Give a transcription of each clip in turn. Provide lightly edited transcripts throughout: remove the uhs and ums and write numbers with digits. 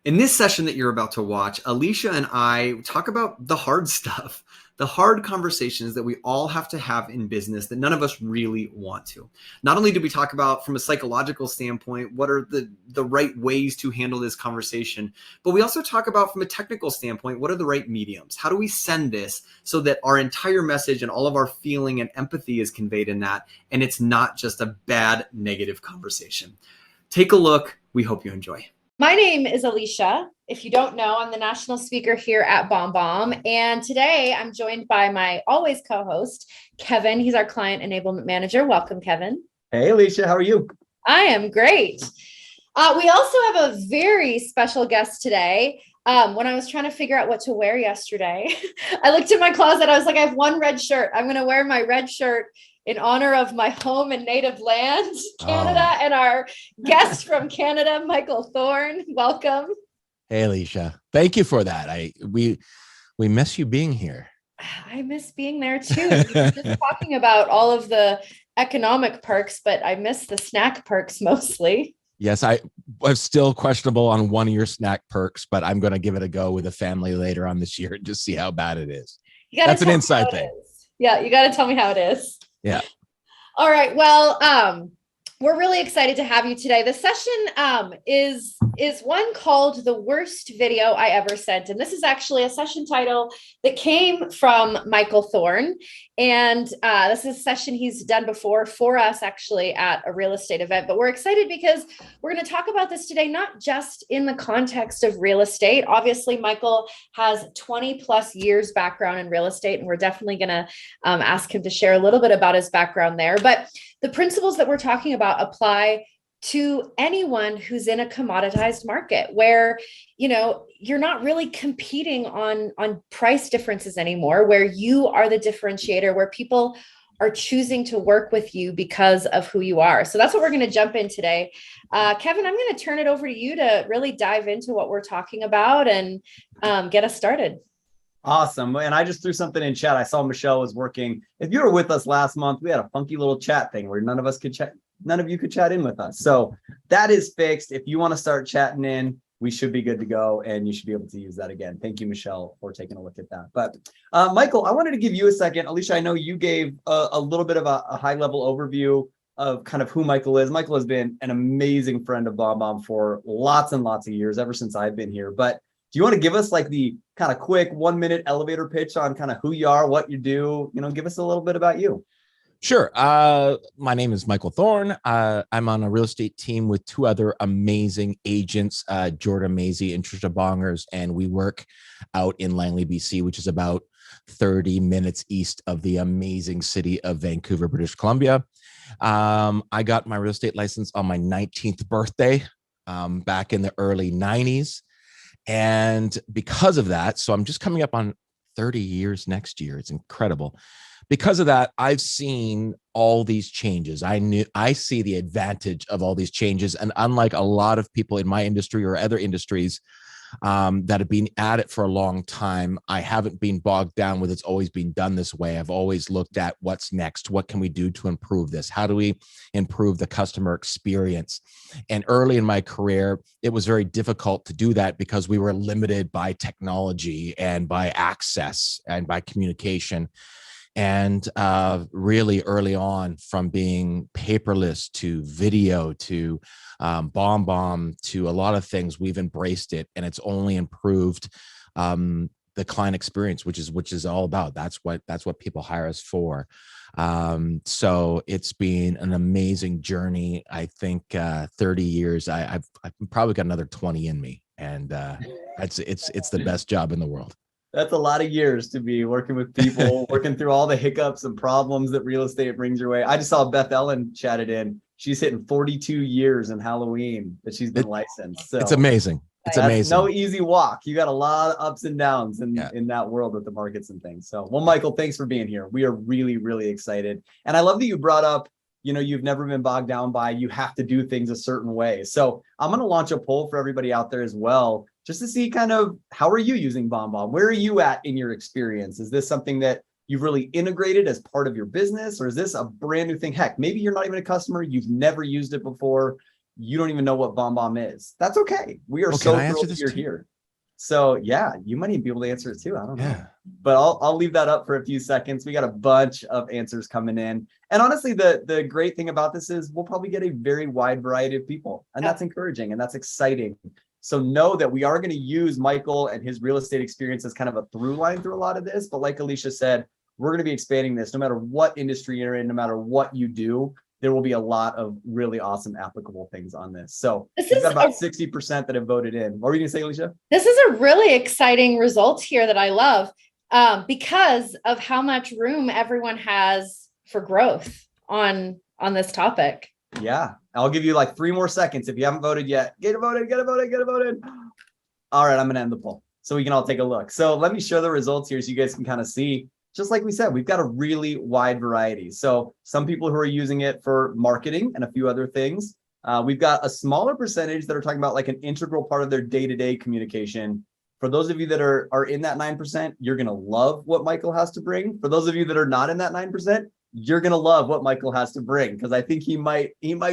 In this session that you're about to watch, Alicia and I talk about the hard stuff, the hard conversations that we all have to have in business that none of us really want to. Not only do we talk about from a psychological standpoint, what are the right ways to handle this conversation, but we also talk about from a technical standpoint, what are the right mediums? How do we send this so that our entire message and all of our feeling and empathy is conveyed in that, and it's not just a bad negative conversation. Take a look. We hope you enjoy. My name is Alicia. If you don't know, I'm the national speaker here at BombBomb. And today I'm joined by my always co-host, Kevin. He's our client enablement manager. Welcome, Kevin. Hey, Alicia, how are you? I am great. We also have a very special guest today. When I was trying to figure out what to wear yesterday, I looked in my closet. I was like, I have one red shirt. I'm going to wear my red shirt in honor of my home and native land, Canada, and our guest from Canada, Michael Thorne. Welcome. Hey, Alicia. Thank you for that. We miss you being here. I miss being there too. We were just talking about all of the economic perks, but I miss the snack perks mostly. Yes, I was still questionable on one of your snack perks, but I'm going to give it a go with the family later on this year and just see how bad it is. That's an inside thing. Yeah, you got to tell me how it is. Yeah. All right. Well, we're really excited to have you today. The session is one called The Worst Video I Ever Sent. And this is actually a session title that came from Michael Thorne. And this is a session he's done before for us actually at a real estate event. But we're excited because we're going to talk about this today, not just in the context of real estate. Obviously, Michael has 20 plus years background in real estate, and we're definitely going to ask him to share a little bit about his background there. But the principles that we're talking about apply to anyone who's in a commoditized market where, you know, you're not really competing on price differences anymore, where you are the differentiator, where people are choosing to work with you because of who you are. So that's what we're going to jump in today. Kevin, I'm going to turn it over to you to really dive into what we're talking about and get us started. Awesome. And I just threw something in chat. I saw Michelle was working. If you were with us last month, we had a funky little chat thing where none of you could chat in with us. So that is fixed. If you want to start chatting in, we should be good to go, and you should be able to use that again. Thank you, Michelle, for taking a look at that. But Michael, I wanted to give you a second. Alicia, I know you gave a little bit of a high level overview of kind of who Michael is. Michael has been an amazing friend of BombBomb for lots and lots of years, ever since I've been here. But do you want to give us like the kind of quick 1 minute elevator pitch on kind of who you are, what you do, give us a little bit about you? Sure. My name is Michael Thorne. I'm on a real estate team with two other amazing agents, Jordan Maisie and Trisha Bongers, and we work out in Langley, BC, which is about 30 minutes east of the amazing city of Vancouver, British Columbia. I got my real estate license on my 19th birthday back in the early 90s. And because of that, so I'm just coming up on 30 years next year. It's incredible. Because of that, I've seen all these changes. I see the advantage of all these changes. And unlike a lot of people in my industry or other industries that have been at it for a long time, I haven't been bogged down with it's always been done this way. I've always looked at what's next. What can we do to improve this? How do we improve the customer experience? And early in my career, it was very difficult to do that because we were limited by technology and by access and by communication. And really early on, from being paperless to video to BombBomb to a lot of things, we've embraced it, and it's only improved the client experience, which is all about. That's what people hire us for. So it's been an amazing journey. I think 30 years. I've probably got another 20 in me, and it's the best job in the world. That's a lot of years to be working with people, working through all the hiccups and problems that real estate brings your way. I just saw Beth Ellen chatted in. She's hitting 42 years in Halloween that she's been licensed. So it's amazing. It's amazing. No easy walk. You got a lot of ups and downs in that world with the markets and things. So, well, Michael, thanks for being here. We are really, really excited. And I love that you brought up, you've never been bogged down by you have to do things a certain way. So I'm going to launch a poll for everybody out there as well, just to see kind of how are you using BombBomb? Where are you at in your experience? Is this something that you've really integrated as part of your business, or is this a brand new thing? Heck, maybe you're not even a customer. You've never used it before. you don't even know what BombBomb is. That's okay. We are Well, so can I answer thrilled that this you're too? here. So yeah, you might even be able to answer it too. I don't know. Yeah. But I'll leave that up for a few seconds. We got a bunch of answers coming in. And honestly, the great thing about this is we'll probably get a very wide variety of people. And that's encouraging and that's exciting. So know that we are going to use Michael and his real estate experience as kind of a through line through a lot of this. But like Alicia said, we're going to be expanding this no matter what industry you're in, no matter what you do. There will be a lot of really awesome applicable things on this. So we've got about 60% that have voted in. What were you going to say, Alicia? This is a really exciting result here that I love because of how much room everyone has for growth on this topic. Yeah, I'll give you like 3 more seconds. If you haven't voted yet, get voted, get voted, get voted. All right, I'm going to end the poll so we can all take a look. So let me share the results here so you guys can kind of see. Just like we said, we've got a really wide variety. So some people who are using it for marketing and a few other things. We've got a smaller percentage that are talking about like an integral part of their day-to-day communication. For those of you that are in that 9%, you're going to love what Michael has to bring. For those of you that are not in that 9%, you're going to love what Michael has to bring, because I think he might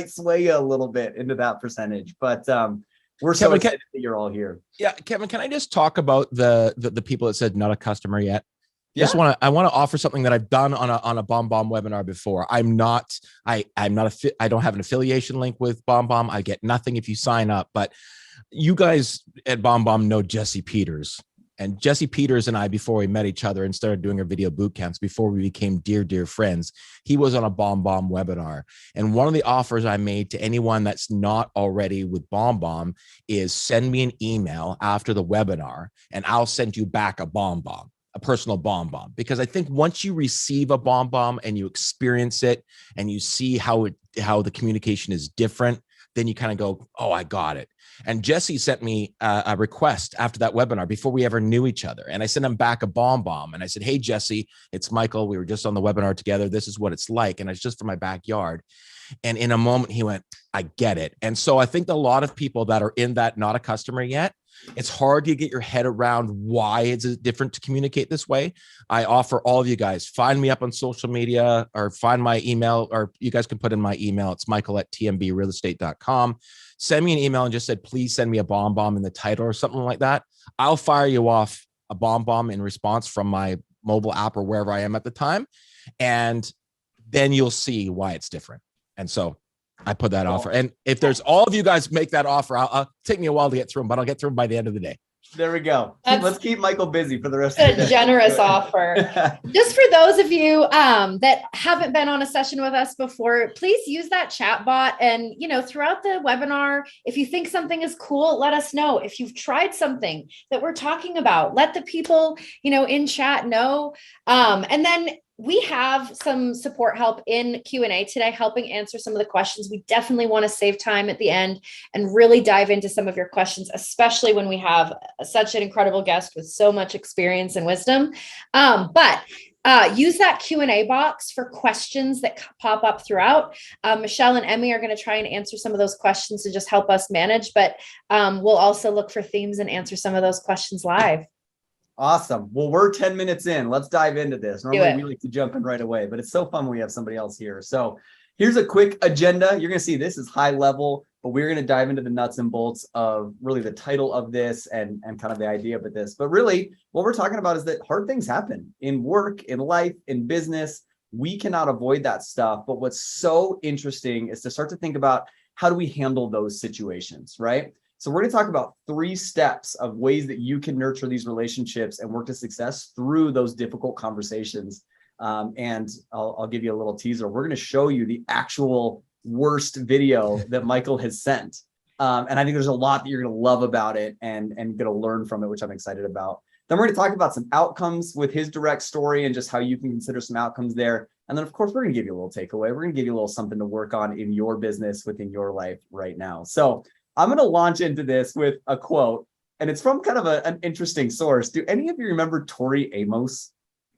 sway you a little bit into that percentage. But we're so excited that you're all here. Yeah, Kevin, can I just talk about the people that said not a customer yet? Yeah. I want to offer something that I've done on a BombBomb webinar before. I don't have an affiliation link with BombBomb. I get nothing if you sign up, but you guys at BombBomb know Jesse Peters. And Jesse Peters and I, before we met each other and started doing our video boot camps, before we became dear friends, he was on a BombBomb webinar. And one of the offers I made to anyone that's not already with BombBomb is send me an email after the webinar and I'll send you back a BombBomb, a personal BombBomb. Because I think once you receive a BombBomb and you experience it and you see how the communication is different, then you kind of go, oh, I got it. And Jesse sent me a request after that webinar before we ever knew each other. And I sent him back a BombBomb. And I said, hey, Jesse, it's Michael. We were just on the webinar together. This is what it's like. And it's just for my backyard. And in a moment, he went, I get it. And so I think a lot of people that are in that not a customer yet, it's hard to get your head around why it's different to communicate this way. I offer all of you guys, find me up on social media or find my email, or you guys can put in my email. It's michael@tmbrealestate.com. Send me an email and just said, please send me a BombBomb in the title or something like that. I'll fire you off a BombBomb in response from my mobile app or wherever I am at the time. And then you'll see why it's different. And so I put that offer. And if there's all of you guys make that offer, I'll take me a while to get through them, but I'll get through them by the end of the day. There we go. Let's keep Michael busy for the rest of the day. A generous offer. Just for those of you that haven't been on a session with us before, please use that chat bot. And, throughout the webinar, if you think something is cool, let us know. If you've tried something that we're talking about, let the people, in chat know. And then we have some support help in Q&A today, helping answer some of the questions. We definitely want to save time at the end and really dive into some of your questions, especially when we have such an incredible guest with so much experience and wisdom. But use that Q&A box for questions that pop up throughout. Michelle and Emmy are going to try and answer some of those questions to just help us manage, but we'll also look for themes and answer some of those questions live. Awesome. Well, we're 10 minutes in. Let's dive into this. Normally we like to jump in right away, but it's so fun when we have somebody else here. So here's a quick agenda. You're going to see this is high level, but we're going to dive into the nuts and bolts of really the title of this and kind of the idea of this. But really what we're talking about is that hard things happen in work, in life, in business. We cannot avoid that stuff. But what's so interesting is to start to think about how do we handle those situations, right? So we're going to talk about 3 steps of ways that you can nurture these relationships and work to success through those difficult conversations. And I'll give you a little teaser. We're going to show you the actual worst video that Michael has sent. And I think there's a lot that you're going to love about it and going to learn from it, which I'm excited about. Then we're going to talk about some outcomes with his direct story and just how you can consider some outcomes there. And then, of course, we're going to give you a little takeaway. We're going to give you a little something to work on in your business within your life right now. So I'm going to launch into this with a quote, and it's from kind of an interesting source. Do any of you remember Tori Amos,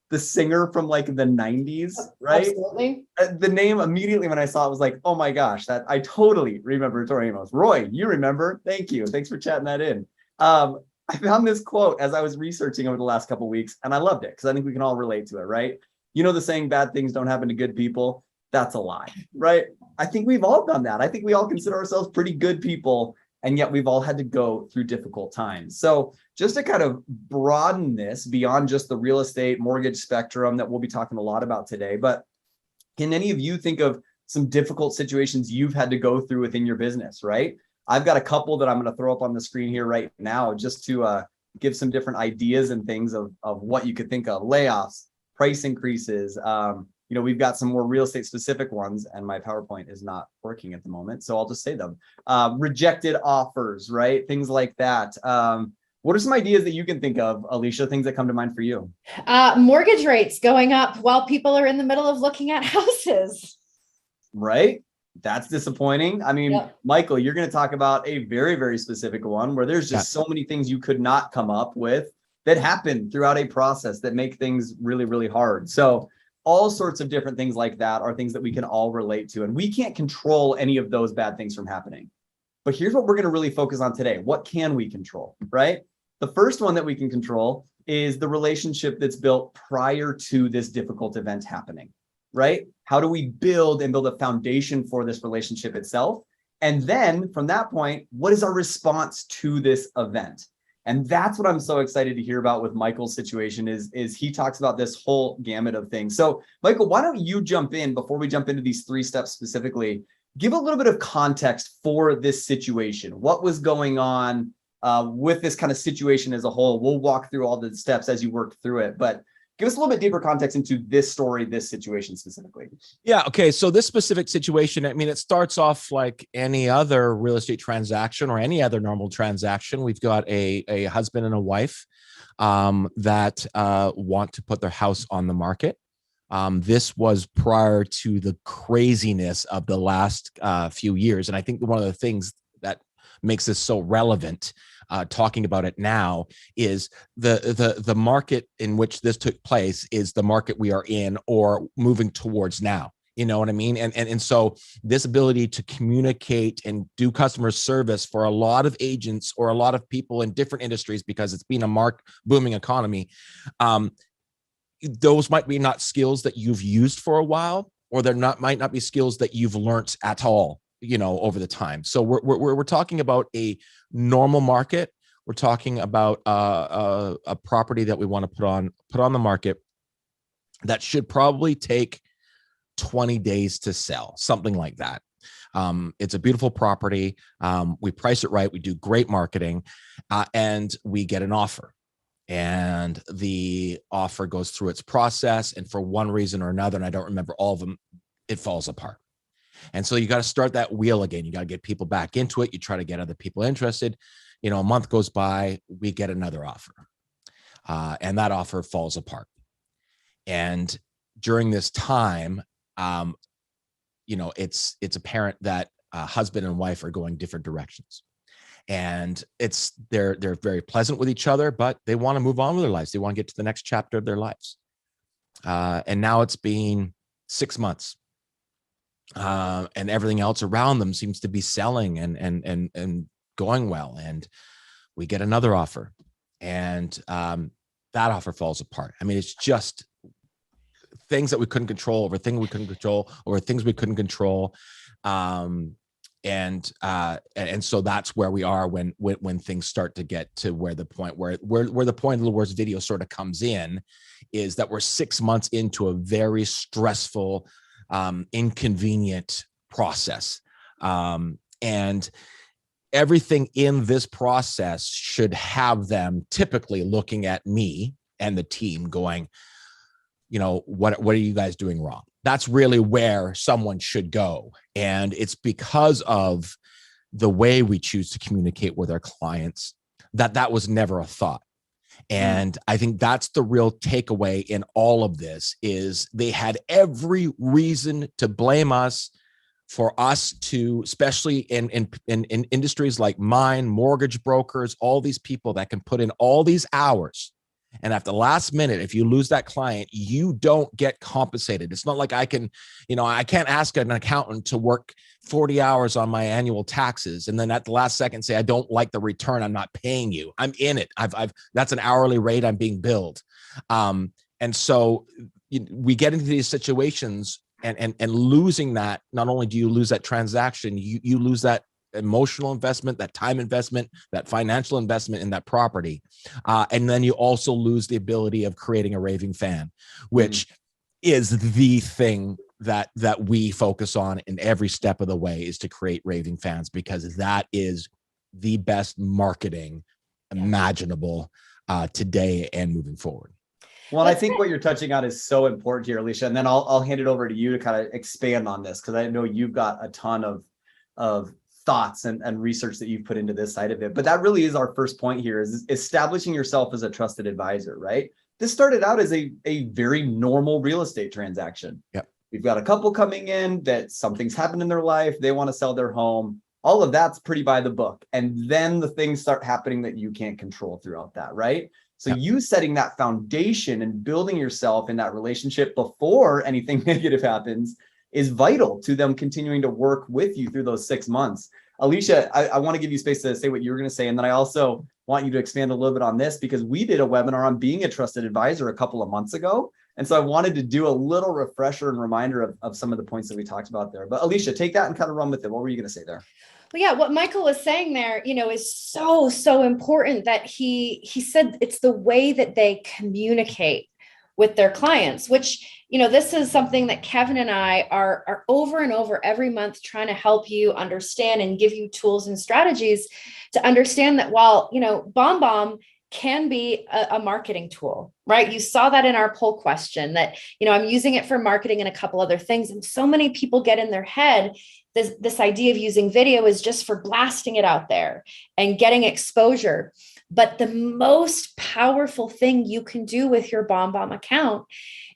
the singer from like the 90s, right? Absolutely. The name immediately when I saw it was like, oh my gosh, that I totally remember Tori Amos. Roy, you remember? Thank you. Thanks for chatting that in. I found this quote as I was researching over the last couple of weeks, and I loved it because I think we can all relate to it, right? You know the saying, bad things don't happen to good people. That's a lie, right? I think we've all done that. I think we all consider ourselves pretty good people, and yet we've all had to go through difficult times. So just to kind of broaden this beyond just the real estate mortgage spectrum that we'll be talking a lot about today, but can any of you think of some difficult situations you've had to go through within your business, right? I've got a couple that I'm going to throw up on the screen here right now just to give some different ideas and things of what you could think of. Layoffs, price increases. We've got some more real estate specific ones, and my PowerPoint is not working at the moment, so I'll just say them. Rejected offers, right? Things like that. What are some ideas that you can think of, Alicia, things that come to mind for you? Mortgage rates going up while people are in the middle of looking at houses. Right? That's disappointing. I mean, Yep. Michael, you're going to talk about a very, very specific one where there's just so many things you could not come up with that happen throughout a process that make things really, really hard. So all sorts of different things like that are things that we can all relate to. And we can't control any of those bad things from happening. But here's what we're going to really focus on today. What can we control, right? The first one that we can control is the relationship that's built prior to this difficult event happening, right? How do we build a foundation for this relationship itself? And then from that point, what is our response to this event? And that's what I'm so excited to hear about with Michael's situation is he talks about this whole gamut of things. So Michael, why don't you jump in before we jump into these 3 steps specifically? Give a little bit of context for this situation. What was going on with this kind of situation as a whole? We'll walk through all the steps as you work through it, but give us a little bit deeper context into this story, this situation specifically. Yeah. Okay. So this specific situation, I mean, it starts off like any other real estate transaction or any other normal transaction. We've got a husband and a wife that want to put their house on the market. This was prior to the craziness of the last few years. And I think one of the things that makes this so relevant, talking about it now, is the market in which this took place is the market we are in or moving towards now. You know what I mean? And so this ability to communicate and do customer service for a lot of agents or a lot of people in different industries, because it's been a booming economy, those might be not skills that you've used for a while, or might not be skills that you've learned at all, over the time. So we're talking about a normal market. We're talking about a property that we want to put on the market that should probably take 20 days to sell, something like that. It's a beautiful property. We price it right. We do great marketing, and we get an offer. And the offer goes through its process, and for one reason or another, and I don't remember all of them, it falls apart. And so you got to start that wheel again. You got to get people back into it. You try to get other people interested. A month goes by, we get another offer, and that offer falls apart. And during this time, it's apparent that husband and wife are going different directions. And they're very pleasant with each other, but they want to move on with their lives. They want to get to the next chapter of their lives. And now it's been 6 months. And everything else around them seems to be selling and going well. And we get another offer, and that offer falls apart. I mean, it's just things that we couldn't control over things we couldn't control over things we couldn't control. And so that's where we are when things start to get to where the point where the point of the worst video sort of comes in, is that we're 6 months into a very stressful, inconvenient process. And everything in this process should have them typically looking at me and the team going, what are you guys doing wrong? That's really where someone should go. And it's because of the way we choose to communicate with our clients that was never a thought. And I think that's the real takeaway in all of this, is they had every reason to blame us for us to, especially in industries like mine, mortgage brokers, all these people that can put in all these hours. And at the last minute, if you lose that client, you don't get compensated. It's not like I can't ask an accountant to work 40 hours on my annual taxes and then at the last second say, I don't like the return, I'm not paying you. I'm in it. That's an hourly rate I'm being billed. And so we get into these situations and losing that, not only do you lose that transaction, you lose that emotional investment, that time investment, that financial investment in that property. And then you also lose the ability of creating a raving fan, which is the thing that we focus on in every step of the way, is to create raving fans, because that is the best marketing imaginable today and moving forward. Well, I think what you're touching on is so important here, Alicia, and then I'll hand it over to you to kind of expand on this, because I know you've got a ton of thoughts and research that you've put into this side of it. But that really is our first point here, is establishing yourself as a trusted advisor, right? This started out as a very normal real estate transaction. Yep. We've got a couple coming in that something's happened in their life, they want to sell their home. All of that's pretty by the book. And then the things start happening that you can't control throughout that, right? So you setting that foundation and building yourself in that relationship before anything negative happens is vital to them continuing to work with you through those 6 months. Alicia, I want to give you space to say what you were going to say. And then I also want you to expand a little bit on this, because we did a webinar on being a trusted advisor a couple of months ago. And so I wanted to do a little refresher and reminder of some of the points that we talked about there. But Alicia, take that and kind of run with it. What were you going to say there? Well, yeah, what Michael was saying there, is so important, that he said it's the way that they communicate with their clients, which, this is something that Kevin and I are over and over every month trying to help you understand and give you tools and strategies to understand that while, BombBomb can be a marketing tool, right? You saw that in our poll question that, I'm using it for marketing and a couple other things. And so many people get in their head this idea of using video is just for blasting it out there and getting exposure. But the most powerful thing you can do with your BombBomb account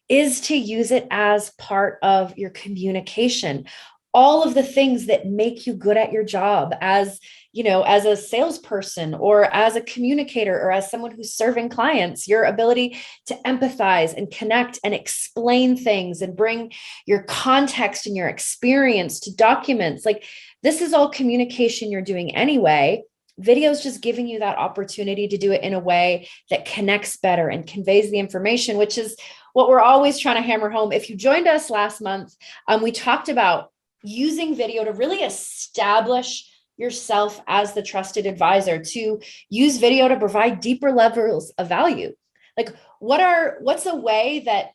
is to use it as part of your communication. All of the things that make you good at your job as a salesperson or as a communicator or as someone who's serving clients, your ability to empathize and connect and explain things and bring your context and your experience to documents. Like, this is all communication you're doing anyway. Video is just giving you that opportunity to do it in a way that connects better and conveys the information, which is what we're always trying to hammer home. If you joined us last month, we talked about using video to really establish yourself as the trusted advisor, to use video to provide deeper levels of value. Like, what's a way that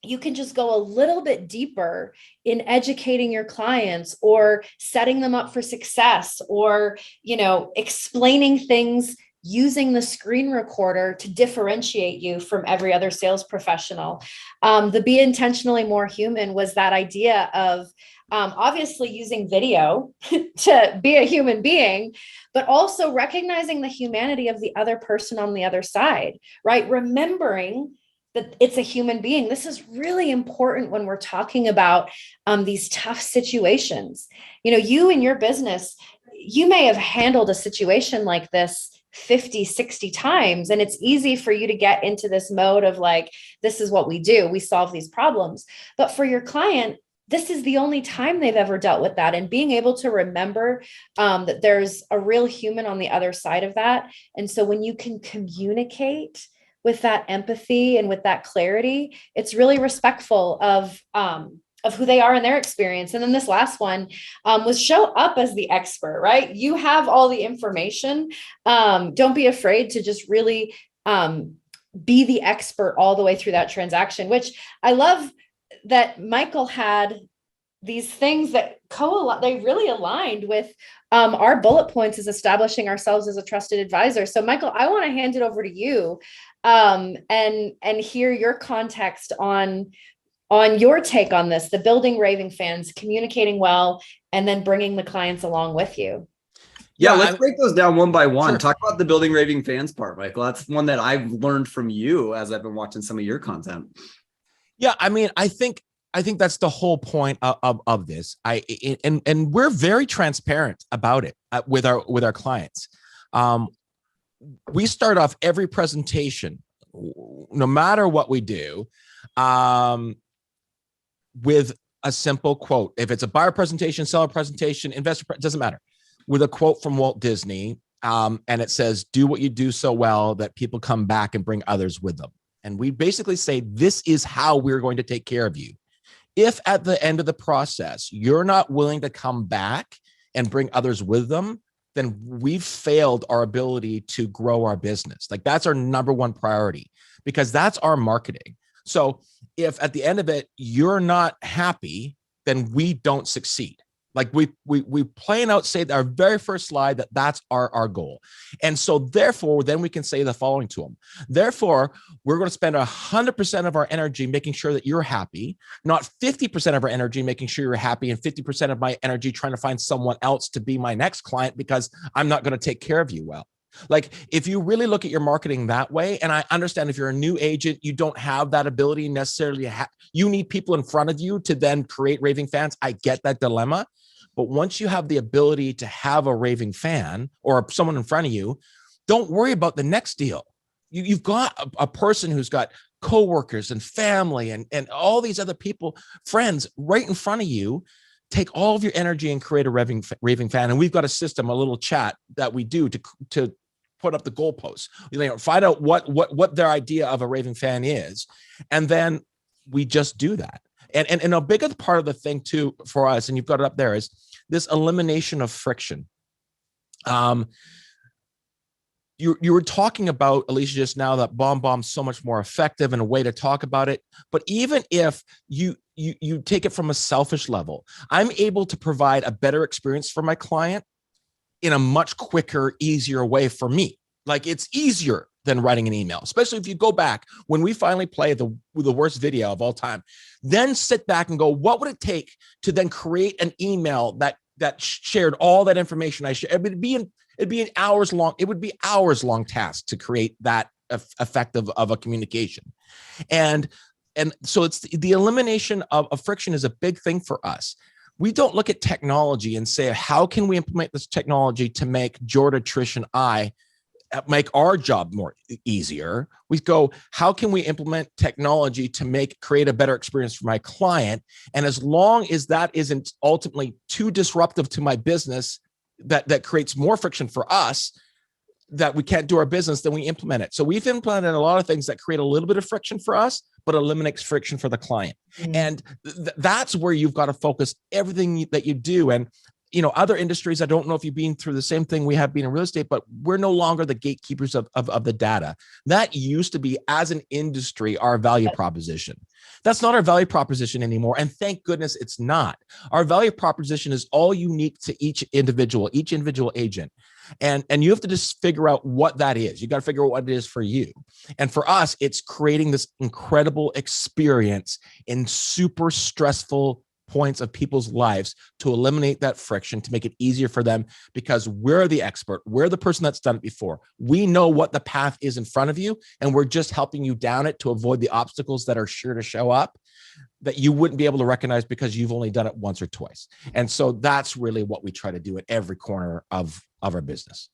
you can just go a little bit deeper in educating your clients or setting them up for success, or, explaining things using the screen recorder to differentiate you from every other sales professional. The Be Intentionally More Human was that idea of obviously using video to be a human being, but also recognizing the humanity of the other person on the other side, right? Remembering that it's a human being. This is really important when we're talking about these tough situations. You in your business, you may have handled a situation like this 50, 60 times. And it's easy for you to get into this mode of like, this is what we do. We solve these problems. But for your client, this is the only time they've ever dealt with that. And being able to remember that there's a real human on the other side of that. And so when you can communicate with that empathy and with that clarity, it's really respectful of who they are in their experience. And then this last one was show up as the expert, right? You have all the information. Don't be afraid to just really be the expert all the way through that transaction, which I love that Michael had these things that they really aligned with our bullet points as establishing ourselves as a trusted advisor. So Michael, I want to hand it over to you and hear your context on your take on this, the building raving fans, communicating well, and then bringing the clients along with you. Yeah, let's break those down one by one. Sure. Talk about the building raving fans part, Michael. That's one that I've learned from you as I've been watching some of your content. Yeah, I mean, I think that's the whole point of this. And we're very transparent about it with our clients. We start off every presentation, no matter what we do, with a simple quote. If it's a buyer presentation, seller presentation, investor, doesn't matter. With a quote from Walt Disney, and it says, "Do what you do so well that people come back and bring others with them." And we basically say, this is how we're going to take care of you. If at the end of the process, you're not willing to come back and bring others with them, then we've failed our ability to grow our business. Like, that's our number one priority, because that's our marketing. So if at the end of it, you're not happy, then we don't succeed. Like, we plain out say our very first slide that that's our goal. And so therefore, then we can say the following to them. Therefore, we're going to spend 100% of our energy making sure that you're happy, not 50% of our energy making sure you're happy, and 50% of my energy trying to find someone else to be my next client because I'm not going to take care of you well. Like, if you really look at your marketing that way, and I understand if you're a new agent, you don't have that ability necessarily. You need people in front of you to then create raving fans. I get that dilemma. But once you have the ability to have a raving fan or someone in front of you, don't worry about the next deal. You've got a person who's got coworkers and family and all these other people, friends right in front of you. Take all of your energy and create a raving fan. And we've got a system, a little chat that we do to put up the goalposts. Find out what their idea of a raving fan is, and then we just do that. And a bigger part of the thing too for us, and you've got it up there, is this elimination of friction. You were talking about, Alicia, just now, that BombBomb's so much more effective and a way to talk about it. But even if you take it from a selfish level, I'm able to provide a better experience for my client in a much quicker, easier way for me. Like, it's easier than writing an email, especially if you go back when we finally play the worst video of all time, then sit back and go, what would it take to then create an email that shared all that information I shared? It'd be an hours long. It would be hours long task to create that effective of a communication. And so it's the elimination of friction is a big thing for us. We don't look at technology and say, how can we implement this technology to make Jordan, Trish, and I make our job more easier? We go, how can we implement technology to create a better experience for my client? And as long as that isn't ultimately too disruptive to my business, that creates more friction for us, that we can't do our business, then we implement it. So we've implemented a lot of things that create a little bit of friction for us, but eliminates friction for the client. Mm-hmm. And that's where you've got to focus everything that you do. And other industries, I don't know if you've been through the same thing we have been in real estate, but we're no longer the gatekeepers of the data. That used to be, as an industry, our value proposition. That's not our value proposition anymore. And thank goodness it's not. Our value proposition is all unique to each individual agent. And you have to just figure out what that is. You got to figure out what it is for you. And for us, it's creating this incredible experience in super stressful points of people's lives to eliminate that friction, to make it easier for them, because we're the expert. We're the person that's done it before. We know what the path is in front of you, and we're just helping you down it to avoid the obstacles that are sure to show up that you wouldn't be able to recognize because you've only done it once or twice. And so that's really what we try to do at every corner of our business.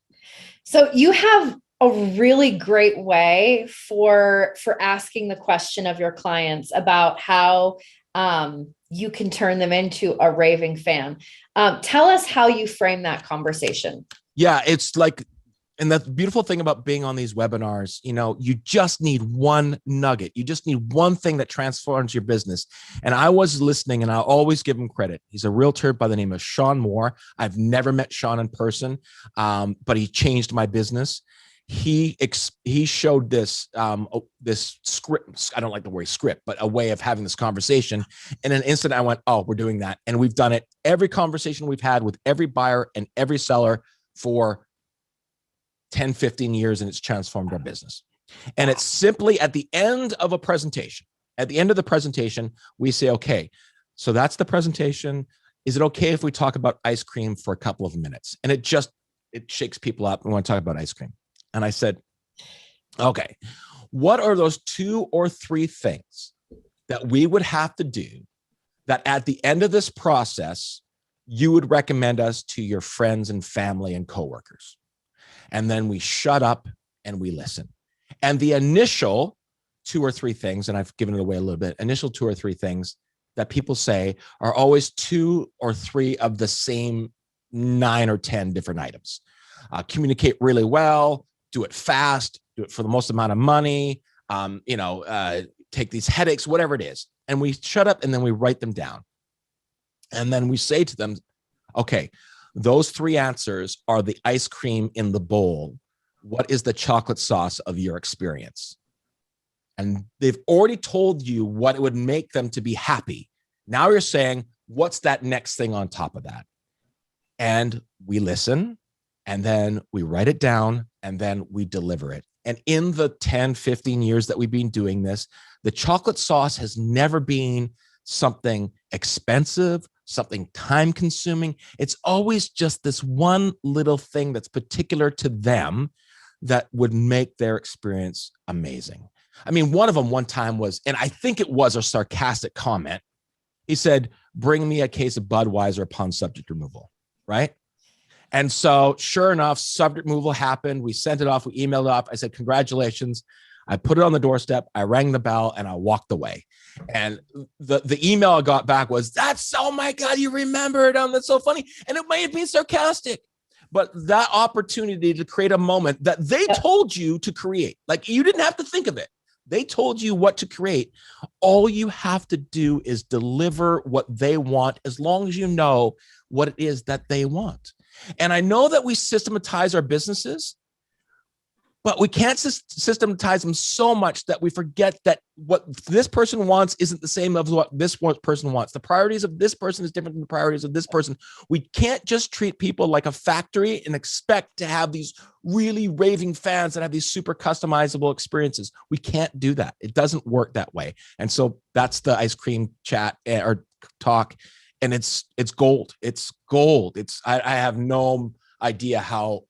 So you have a really great way for asking the question of your clients about how you can turn them into a raving fan. Tell us how you frame that conversation. Yeah, it's like, and the beautiful thing about being on these webinars, you just need one nugget. You just need one thing that transforms your business. And I was listening, and I always give him credit. He's a realtor by the name of Sean Moore. I've never met Sean in person, but he changed my business. He showed this script. I don't like the word script, but a way of having this conversation. In an instant, I went, oh, we're doing that. And we've done it every conversation we've had with every buyer and every seller for 10, 15 years, and it's transformed our business. And it's simply at the end of a presentation. At the end of the presentation, we say, okay, so that's the presentation. Is it okay if we talk about ice cream for a couple of minutes? And it shakes people up. We want to talk about ice cream. And I said, okay, what are those 2 or 3 things that we would have to do that at the end of this process, you would recommend us to your friends and family and coworkers? And then we shut up and we listen. And the initial 2 or 3 things, and I've given it away a little bit, initial 2 or 3 things that people say are always 2 or 3 of the same 9 or 10 different items. Communicate really well, do it fast, do it for the most amount of money, take these headaches, whatever it is. And we shut up and then we write them down. And then we say to them, okay, those 3 answers are the ice cream in the bowl. What is the chocolate sauce of your experience? And they've already told you what it would make them to be happy. Now you're saying, what's that next thing on top of that? And we listen, and then we write it down, and then we deliver it. And in the 10, 15 years that we've been doing this, the chocolate sauce has never been something expensive, something time consuming. It's always just this one little thing that's particular to them that would make their experience amazing. I mean, one of them one time was, and I think it was a sarcastic comment. He said, bring me a case of Budweiser upon subject removal, right? And so sure enough, subject removal happened. We sent it off. We emailed it off. I said, congratulations. I put it on the doorstep. I rang the bell and I walked away. And the email I got back was, oh my God, you remembered. That's so funny. And it may have been sarcastic, but that opportunity to create a moment that they told you to create, like you didn't have to think of it. They told you what to create. All you have to do is deliver what they want, as long as you know what it is that they want. And I know that we systematize our businesses, but we can't systematize them so much that we forget that what this person wants isn't the same as what this person wants. The priorities of this person is different than the priorities of this person. We can't just treat people like a factory and expect to have these really raving fans that have these super customizable experiences. We can't do that. It doesn't work that way. And so that's the ice cream chat or talk. And it's gold. It's gold. I have no idea how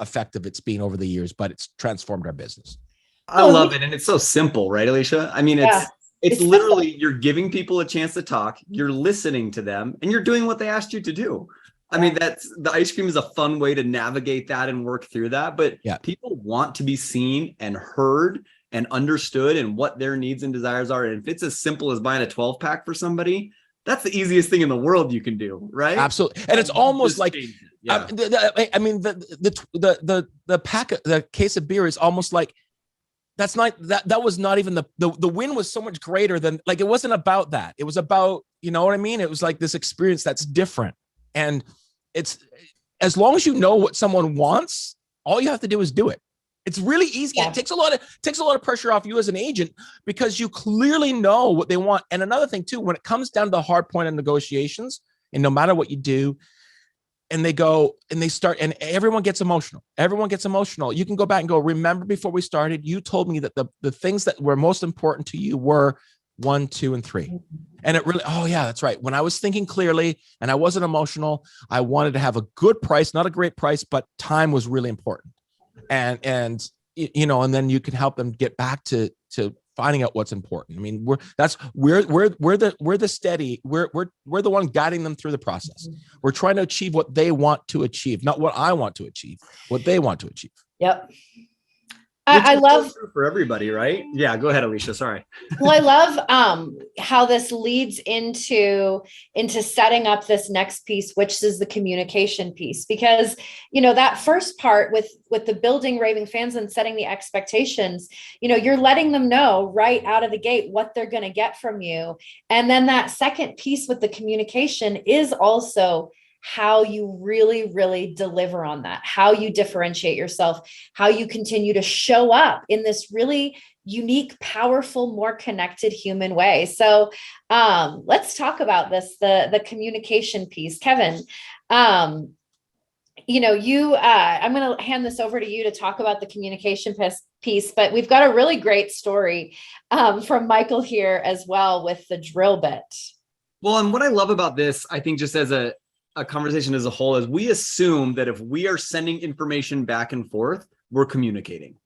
effective it's been over the years, but it's transformed our business. I love it. And it's so simple, right, Alicia? I mean, it's literally, you're giving people a chance to talk, you're listening to them, and you're doing what they asked you to do. I mean, the ice cream is a fun way to navigate that and work through that. But people want to be seen and heard and understood and what their needs and desires are. And if it's as simple as buying a 12-pack for somebody, that's the easiest thing in the world you can do, right? Absolutely. And it's almost like, I mean, the pack, the case of beer is almost like, that's not, that was not even the win was so much greater than, like, it wasn't about that. It was about, you know what I mean? It was like this experience that's different. And it's, as long as you know what someone wants, all you have to do is do it. It's really easy. It takes a lot of pressure off you as an agent, because you clearly know what they want. And another thing too, when it comes down to the hard point of negotiations, and no matter what you do, and they go and they start, and everyone gets emotional. Everyone gets emotional. You can go back and go, remember before we started, you told me that the things that were most important to you were 1, 2, and 3. And it really, oh yeah, that's right. When I was thinking clearly and I wasn't emotional, I wanted to have a good price, not a great price, but time was really important. And you know, and then you can help them get back to finding out what's important. I mean, we're the one guiding them through the process. We're trying to achieve what they want to achieve, not what I want to achieve, what they want to achieve. Yep. I love for everybody, right? Yeah, go ahead, Alicia. Sorry. Well, I love how this leads into setting up this next piece, which is the communication piece, because, you know, that first part with the building raving fans and setting the expectations, you know, you're letting them know right out of the gate what they're going to get from you. And then that second piece with the communication is also how you really, really deliver on that, how you differentiate yourself, how you continue to show up in this really unique, powerful, more connected human way. So let's talk about this, the communication piece. Kevin, you know, I'm going to hand this over to you to talk about the communication piece, but we've got a really great story from Michael here as well with the drill bit. Well, and what I love about this, I think just as a conversation as a whole, is we assume that if we are sending information back and forth, we're communicating.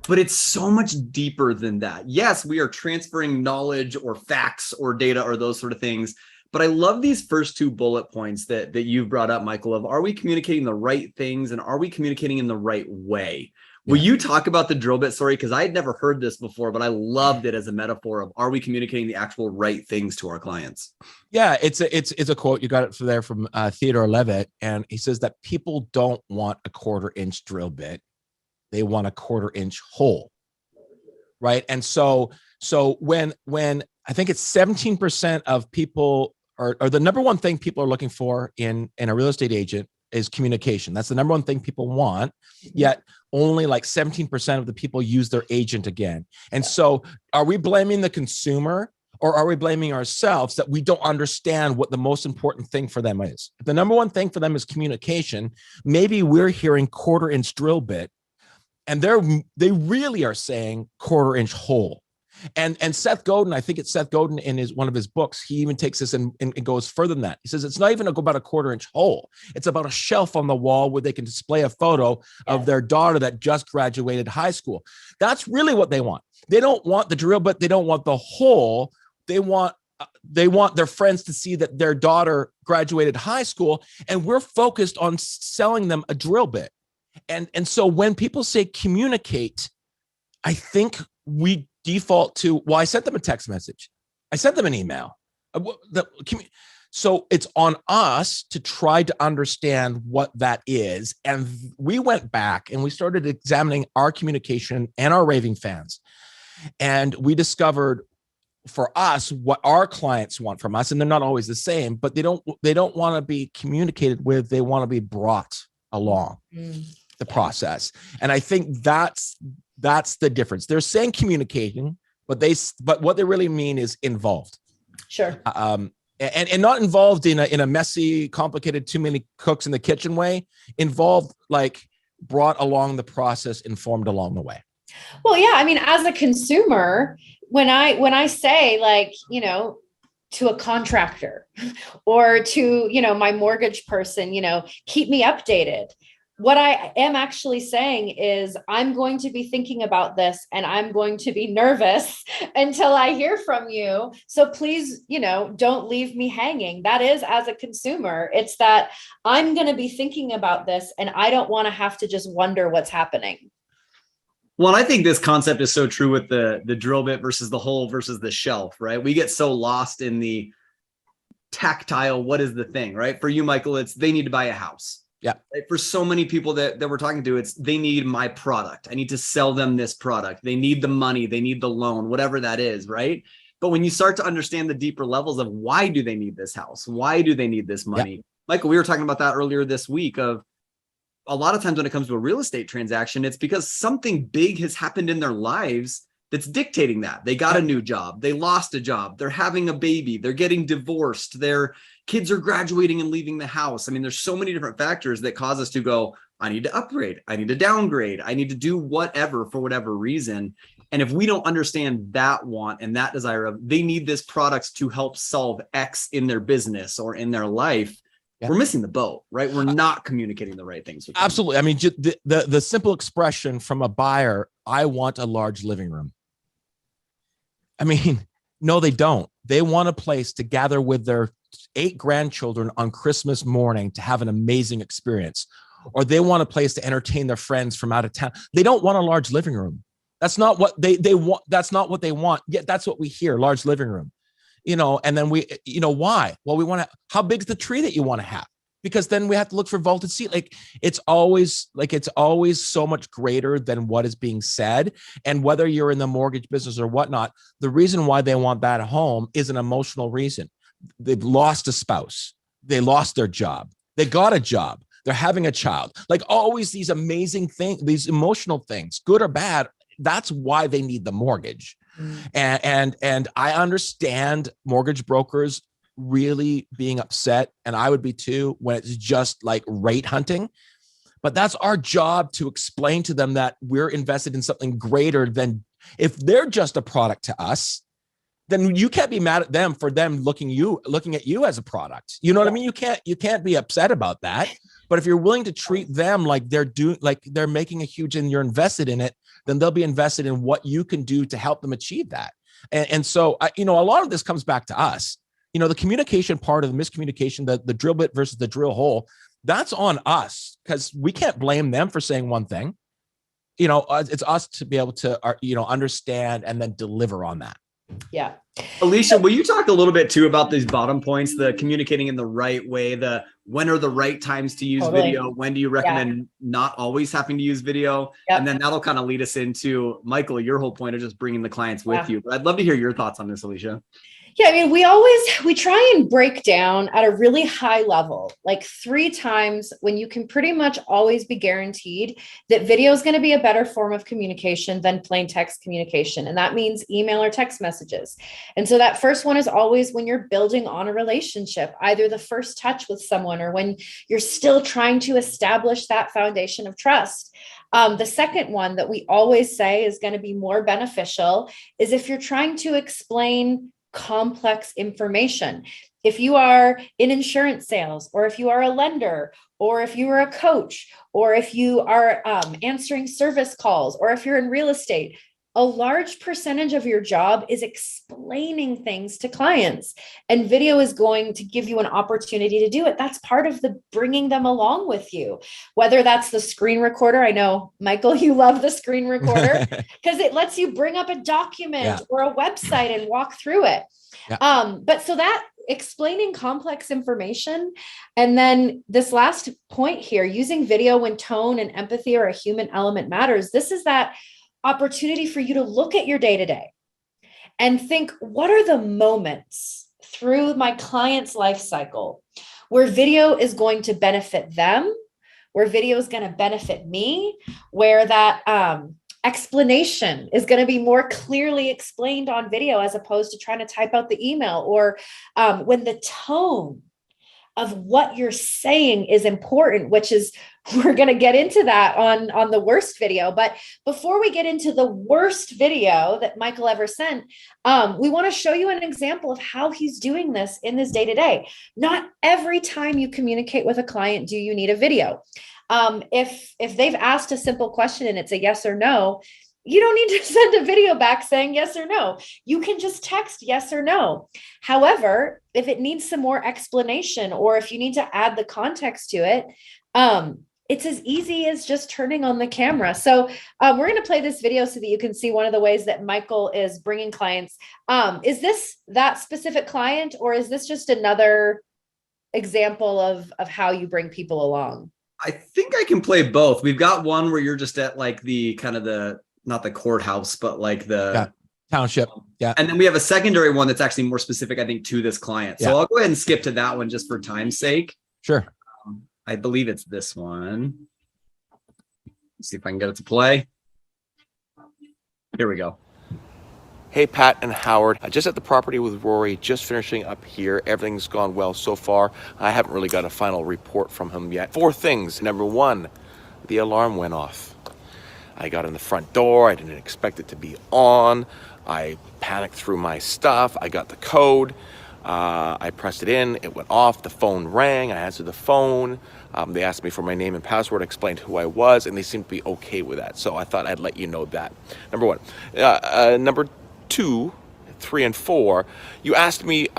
But it's so much deeper than that. Yes, we are transferring knowledge or facts or data or those sort of things. But I love these first 2 bullet points that you've brought up, Michael, of are we communicating the right things and are we communicating in the right way? Will you talk about the drill bit story? Because I had never heard this before, but I loved it as a metaphor of, are we communicating the actual right things to our clients? Yeah, it's a quote. You got it from there from Theodore Levitt. And he says that people don't want a 1/4-inch drill bit. They want a 1/4-inch hole. right? And so when I think it's 17% of people or the number one thing people are looking for in a real estate agent is communication. That's the number one thing people want, yet only like 17% of the people use their agent again. And so are we blaming the consumer, or are we blaming ourselves that we don't understand what the most important thing for them is? If the number one thing for them is communication, maybe we're hearing quarter-inch drill bit, and they really are saying quarter-inch hole. And Seth Godin, I think it's Seth Godin in one of his books, he even takes this and goes further than that. He says it's not even about a quarter-inch hole. It's about a shelf on the wall where they can display a photo of their daughter that just graduated high school. That's really what they want. They don't want the drill bit. They don't want the hole. They want their friends to see that their daughter graduated high school, and we're focused on selling them a drill bit. And so when people say communicate, I think we default to, well, I sent them a text message. I sent them an email. So it's on us to try to understand what that is. And we went back and we started examining our communication and our Raving fans. And we discovered for us what our clients want from us. And they're not always the same, but they don't want to be communicated with. They want to be brought along the process. And I think that's the difference. They're saying communicating, but what they really mean is involved. Sure. And not involved in a messy, complicated, too many cooks in the kitchen way. Involved, like brought along the process, informed along the way. Well, yeah. I mean, as a consumer, when I say, like, you know, to a contractor or to, you know, my mortgage person, you know, keep me updated. What I am actually saying is I'm going to be thinking about this and I'm going to be nervous until I hear from you. So please, you know, don't leave me hanging. That is, as a consumer, it's that I'm going to be thinking about this and I don't want to have to just wonder what's happening. Well, I think this concept is so true with the drill bit versus the hole versus the shelf, right? We get so lost in the tactile, what is the thing, right? For you, Michael, it's they need to buy a house. Yeah. For so many people that we're talking to, it's they need my product. I need to sell them this product. They need the money. They need the loan, whatever that is, right? But when you start to understand the deeper levels of why do they need this house? Why do they need this money? Yeah. Michael, we were talking about that earlier this week of a lot of times when it comes to a real estate transaction, it's because something big has happened in their lives that's dictating that. They got a new job. They lost a job. They're having a baby. They're getting divorced. Their kids are graduating and leaving the house. I mean, there's so many different factors that cause us to go, I need to upgrade. I need to downgrade. I need to do whatever for whatever reason. And if we don't understand that want and that desire of they need this product to help solve X in their business or in their life, we're missing the boat, right? We're not communicating the right things with them. Absolutely. I mean, the simple expression from a buyer, I want a large living room. I mean, no, they don't. They want a place to gather with their 8 grandchildren on Christmas morning to have an amazing experience, or they want a place to entertain their friends from out of town. They don't want a large living room. That's not what they want. That's not what they want. Yet that's what we hear, large living room. You know, and then we, you know, why? Well, we want to, how big's the tree that you want to have? Because then we have to look for vaulted seat. It's always so much greater than what is being said. And whether you're in the mortgage business or whatnot, the reason why they want that home is an emotional reason. They've lost a spouse. They lost their job. They got a job. They're having a child. Like always these amazing things, these emotional things, good or bad. That's why they need the mortgage. And I understand mortgage brokers really being upset, and I would be too, when it's just like rate hunting. But that's our job to explain to them that we're invested in something greater than, if they're just a product to us, then you can't be mad at them for them looking at you as a product. You know what I mean? You can't be upset about that. But if you're willing to treat them like they're making a huge and you're invested in it, then they'll be invested in what you can do to help them achieve that. And so, you know, a lot of this comes back to us. You know, the communication part of the miscommunication, the drill bit versus the drill hole, that's on us because we can't blame them for saying one thing. You know, it's us to be able to, you know, understand and then deliver on that. Yeah. Alicia, will you talk a little bit too about these bottom points, the communicating in the right way, the when are the right times to use Totally. video? When do you recommend not always having to use video? Yep. And then that'll kind of lead us into, Michael, your whole point of just bringing the clients with you. But I'd love to hear your thoughts on this, Alicia. Yeah, I mean, we try and break down at a really high level, like 3 times when you can pretty much always be guaranteed that video is going to be a better form of communication than plain text communication. And that means email or text messages. And so that first one is always when you're building on a relationship, either the first touch with someone or when you're still trying to establish that foundation of trust. The second one that we always say is going to be more beneficial is if you're trying to explain complex information. If you are in insurance sales, or if you are a lender, or if you are a coach, or if you are answering service calls, or if you're in real estate, a large percentage of your job is explaining things to clients, and video is going to give you an opportunity to do it. That's part of the bringing them along with you, whether that's the screen recorder. I know, Michael, you love the screen recorder because it lets you bring up a document or a website and walk through it. But so that explaining complex information. And then this last point here, using video when tone and empathy or a human element matters. This is that opportunity for you to look at your day-to-day and think, what are the moments through my client's life cycle where video is going to benefit them, where video is going to benefit me, where that explanation is going to be more clearly explained on video as opposed to trying to type out the email, or when the tone of what you're saying is important, which is, we're going to get into that on the worst video. But before we get into the worst video that Michael ever sent, we want to show you an example of how he's doing this in his day-to-day. Not every time you communicate with a client do you need a video. If they've asked a simple question and it's a yes or no, you don't need to send a video back saying yes or no. You can just text yes or no. However, if it needs some more explanation, or if you need to add the context to it, it's as easy as just turning on the camera. So we're going to play this video so that you can see one of the ways that Michael is bringing clients. Is this that specific client, or is this just another example of how you bring people along? I think I can play both. We've got one where you're just at like the kind of not the courthouse, but like the township. And then we have a secondary one that's actually more specific, I think, to this client. So I'll go ahead and skip to that one just for time's sake. Sure. I believe it's this one. Let's see if I can get it to play. Here we go. Hey, Pat and Howard. Just at the property with Rory, just finishing up here. Everything's gone well so far. I haven't really got a final report from him yet. 4 things. Number 1, the alarm went off. I got in the front door. I didn't expect it to be on. I panicked through my stuff. I got the code. I pressed it in. It went off. The phone rang. I answered the phone. They asked me for my name and password. I explained who I was, and they seemed to be okay with that. So I thought I'd let you know that. Number 1. Number 2, 3, and 4. You asked me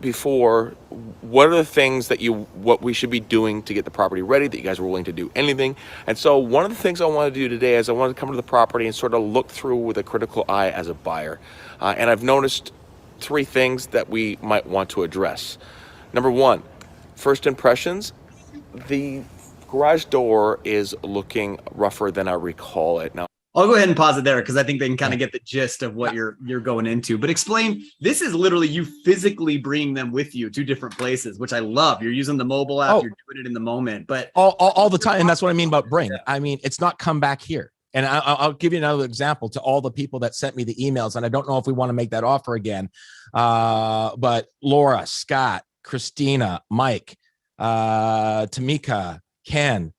before, what are the things what we should be doing to get the property ready, that you guys were willing to do anything. And so one of the things I want to do today is I want to come to the property and sort of look through with a critical eye as a buyer. And I've noticed 3 things that we might want to address. Number 1, first impressions. The garage door is looking rougher than I recall it. Now, I'll go ahead and pause it there because I think they can kind of get the gist of what you're going into. But explain, this is literally you physically bringing them with you to different places, which I love. You're using the mobile app, you're doing it in the moment, but all the time. And that's what I mean about bring. I mean, it's not come back here. And I'll give you another example to all the people that sent me the emails. And I don't know if we want to make that offer again. But Laura, Scott, Christina, Mike, Tamika, Ken,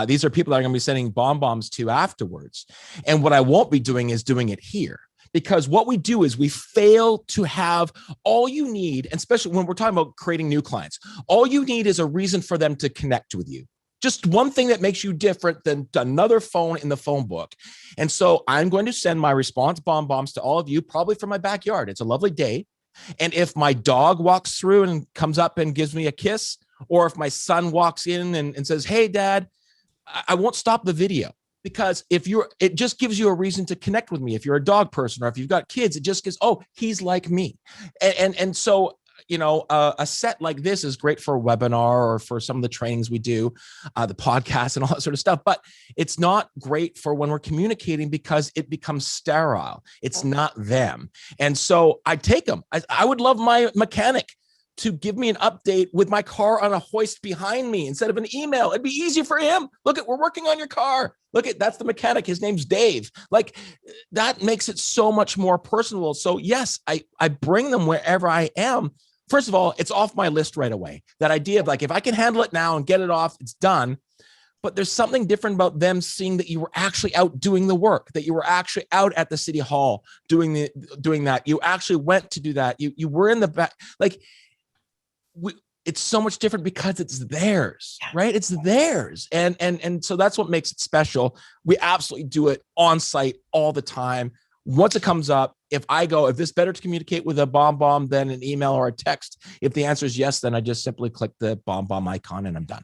these are people that are going to be sending bombs to afterwards. And what I won't be doing is doing it here, because what we do is we fail to have all you need, and especially when we're talking about creating new clients, all you need is a reason for them to connect with you. Just one thing that makes you different than another phone in the phone book. And so I'm going to send my response bombs to all of you, probably from my backyard. It's a lovely day. And if my dog walks through and comes up and gives me a kiss, or if my son walks in and says, hey, Dad, I won't stop the video. because it just gives you a reason to connect with me. If you're a dog person or if you've got kids, it just gives, oh, he's like me. And so, a set like this is great for a webinar or for some of the trainings we do, the podcast and all that sort of stuff. But it's not great for when we're communicating because it becomes sterile. It's not them. And so I take them. I would love my mechanic to give me an update with my car on a hoist behind me instead of an email. It'd be easier for him. Look we're working on your car. That's the mechanic. His name's Dave. Like, that makes it so much more personal. So yes, I bring them wherever I am. First of all, it's off my list right away. That idea of like, if I can handle it now and get it off, it's done. But there's something different about them seeing that you were actually out doing the work, that you were actually out at the city hall doing that. You actually went to do that. You were in the back. Like, it's so much different because it's theirs, right? It's theirs. And so that's what makes it special. We absolutely do it on site all the time. Once it comes up, if this is better to communicate with a BombBomb than an email or a text, if the answer is yes, then I just simply click the BombBomb icon and I'm done.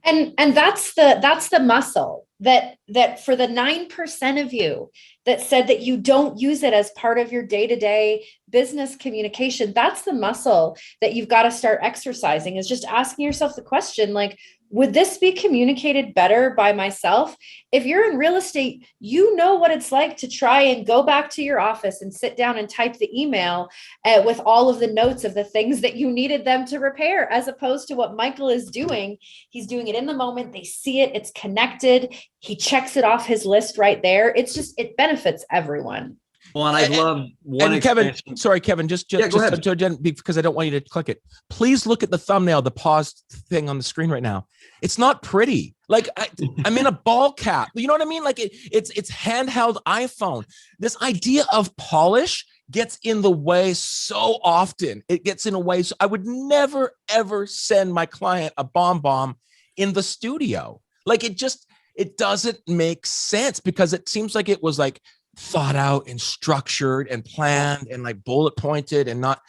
And that's the muscle that for the 9% of you that said that you don't use it as part of your day-to-day business communication, that's the muscle that you've got to start exercising, is just asking yourself the question, like, would this be communicated better by myself? If you're in real estate, you know what it's like to try and go back to your office and sit down and type the email with all of the notes of the things that you needed them to repair, as opposed to what Michael is doing. He's doing it in the moment. They see it. It's connected. He checks it off his list right there. It benefits everyone. Well, and I love one. And Kevin, sorry, Kevin, just go ahead. Because I don't want you to click it. Please look at the thumbnail, the paused thing on the screen right now. It's not pretty. Like, I'm in a ball cap. You know what I mean? Like, it's handheld iPhone. This idea of polish gets in the way so often. It gets in a way. So I would never, ever send my client a BombBomb in the studio. Like, it doesn't make sense, because it seems like it was like thought out and structured and planned and like bullet pointed, and not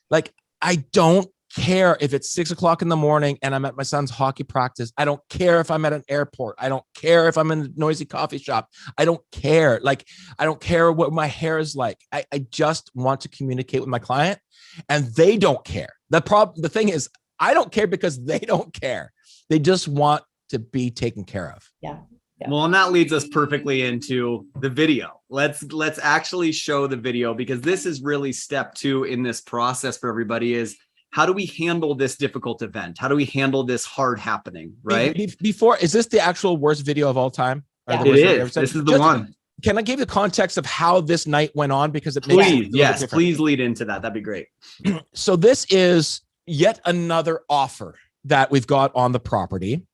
like, I don't care if it's 6 o'clock in the morning and I'm at my son's hockey practice. I don't care if I'm at an airport. I don't care if I'm in a noisy coffee shop. I don't care. Like, I don't care what my hair is like. I just want to communicate with my client, and they don't care. The thing is, I don't care because they don't care. They just want to be taken care of. Yeah. Well, and that leads us perfectly into the video. Let's actually show the video, because this is really step 2 in this process for everybody. Is how do we handle this difficult event? How do we handle this hard happening, right? Before, is this the actual worst video of all time? Yeah. It is. This is the one. Can I give the context of how this night went on? Because it makes please lead into that. That'd be great. So this is yet another offer that we've got on the property.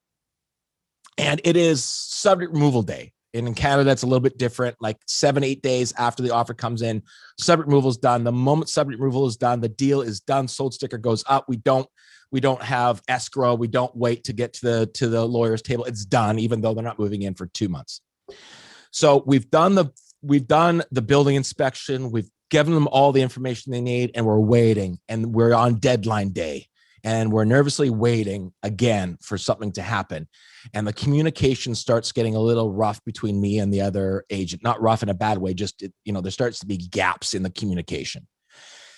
And it is subject removal day. And in Canada, it's a little bit different, like 7-8 days after the offer comes in, subject removal is done. The moment subject removal is done, the deal is done. Sold sticker goes up. We don't have escrow. We don't wait to get to the lawyer's table. It's done, even though they're not moving in for 2 months. So we've done the building inspection. We've given them all the information they need, and we're waiting, and we're on deadline day. And we're nervously waiting again for something to happen. And the communication starts getting a little rough between me and the other agent. Not rough in a bad way, just, there starts to be gaps in the communication.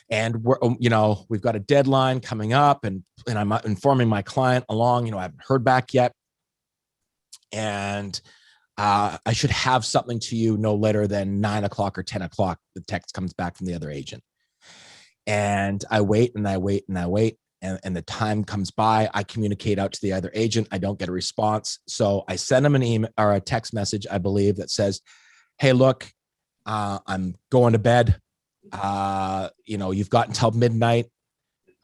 And we've got a deadline coming up, and I'm informing my client along, I haven't heard back yet. And I should have something to you no later than 9 o'clock or 10 o'clock. The text comes back from the other agent. And I wait and I wait and I wait. And the time comes by, I communicate out to the other agent. I don't get a response. So I send them an email or a text message, I believe, that says, hey, look, I'm going to bed. You've got until midnight.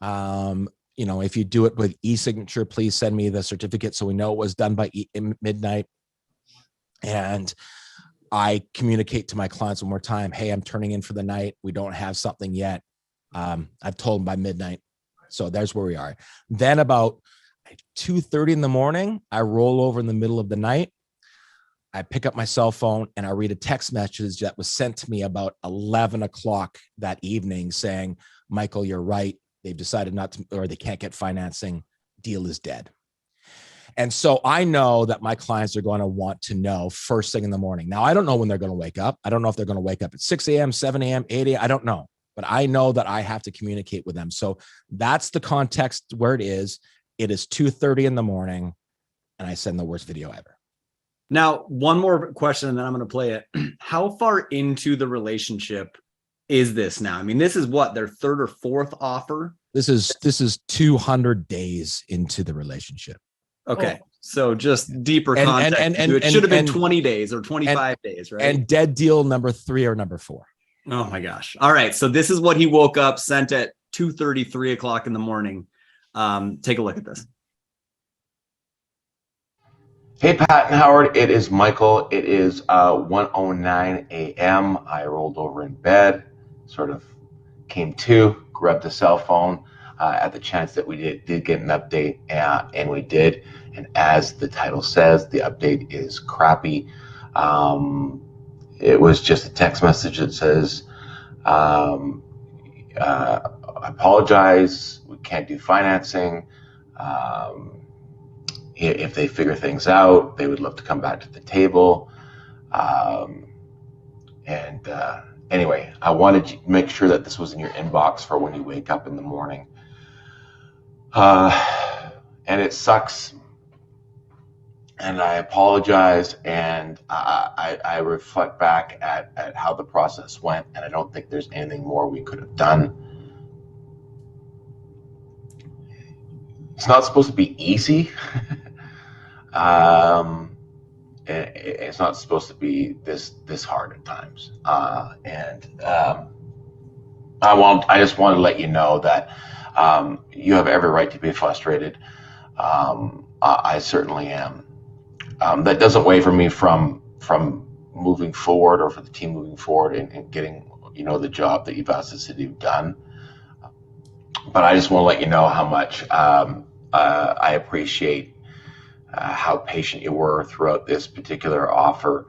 If you do it with e-signature, please send me the certificate so we know it was done by midnight. And I communicate to my clients one more time, hey, I'm turning in for the night. We don't have something yet. I've told them by midnight. So there's where we are. Then about 2:30 in the morning, I roll over in the middle of the night. I pick up my cell phone and I read a text message that was sent to me about 11 o'clock that evening saying, Michael, you're right. They've decided not to, or they can't get financing. Deal is dead. And so I know that my clients are going to want to know first thing in the morning. Now, I don't know when they're going to wake up. I don't know if they're going to wake up at 6 a.m., 7 a.m., 8 a.m. I don't know, but I know that I have to communicate with them. So that's the context where it is. It is 2:30 in the morning and I send the worst video ever. Now, one more question and then I'm going to play it. How far into the relationship is this now? I mean, this is what, their third or fourth offer? This is 200 days into the relationship. Okay. So just deeper context. It should have been 20 days or 25 days, right? And dead deal number 3 or number 4. Oh my gosh. All right. So this is what he woke up, sent at 2:30, 3 o'clock in the morning. Take a look at this. Hey, Pat and Howard, it is Michael. It is 1:09 a.m. I rolled over in bed, sort of came to, grabbed the cell phone at the chance that we did get an update, and we did. And as the title says, the update is crappy. It was just a text message that says, I apologize, we can't do financing. If they figure things out, they would love to come back to the table. Anyway, I wanted to make sure that this was in your inbox for when you wake up in the morning. And it sucks. And I apologize. And I reflect back at how the process went. And I don't think there's anything more we could have done. It's not supposed to be easy. It's not supposed to be this hard at times. I just want to let you know that you have every right to be frustrated. I certainly am. That doesn't waver me from moving forward, or for the team moving forward and getting the job that you've asked us to do done. But I just want to let you know how much I appreciate how patient you were throughout this particular offer.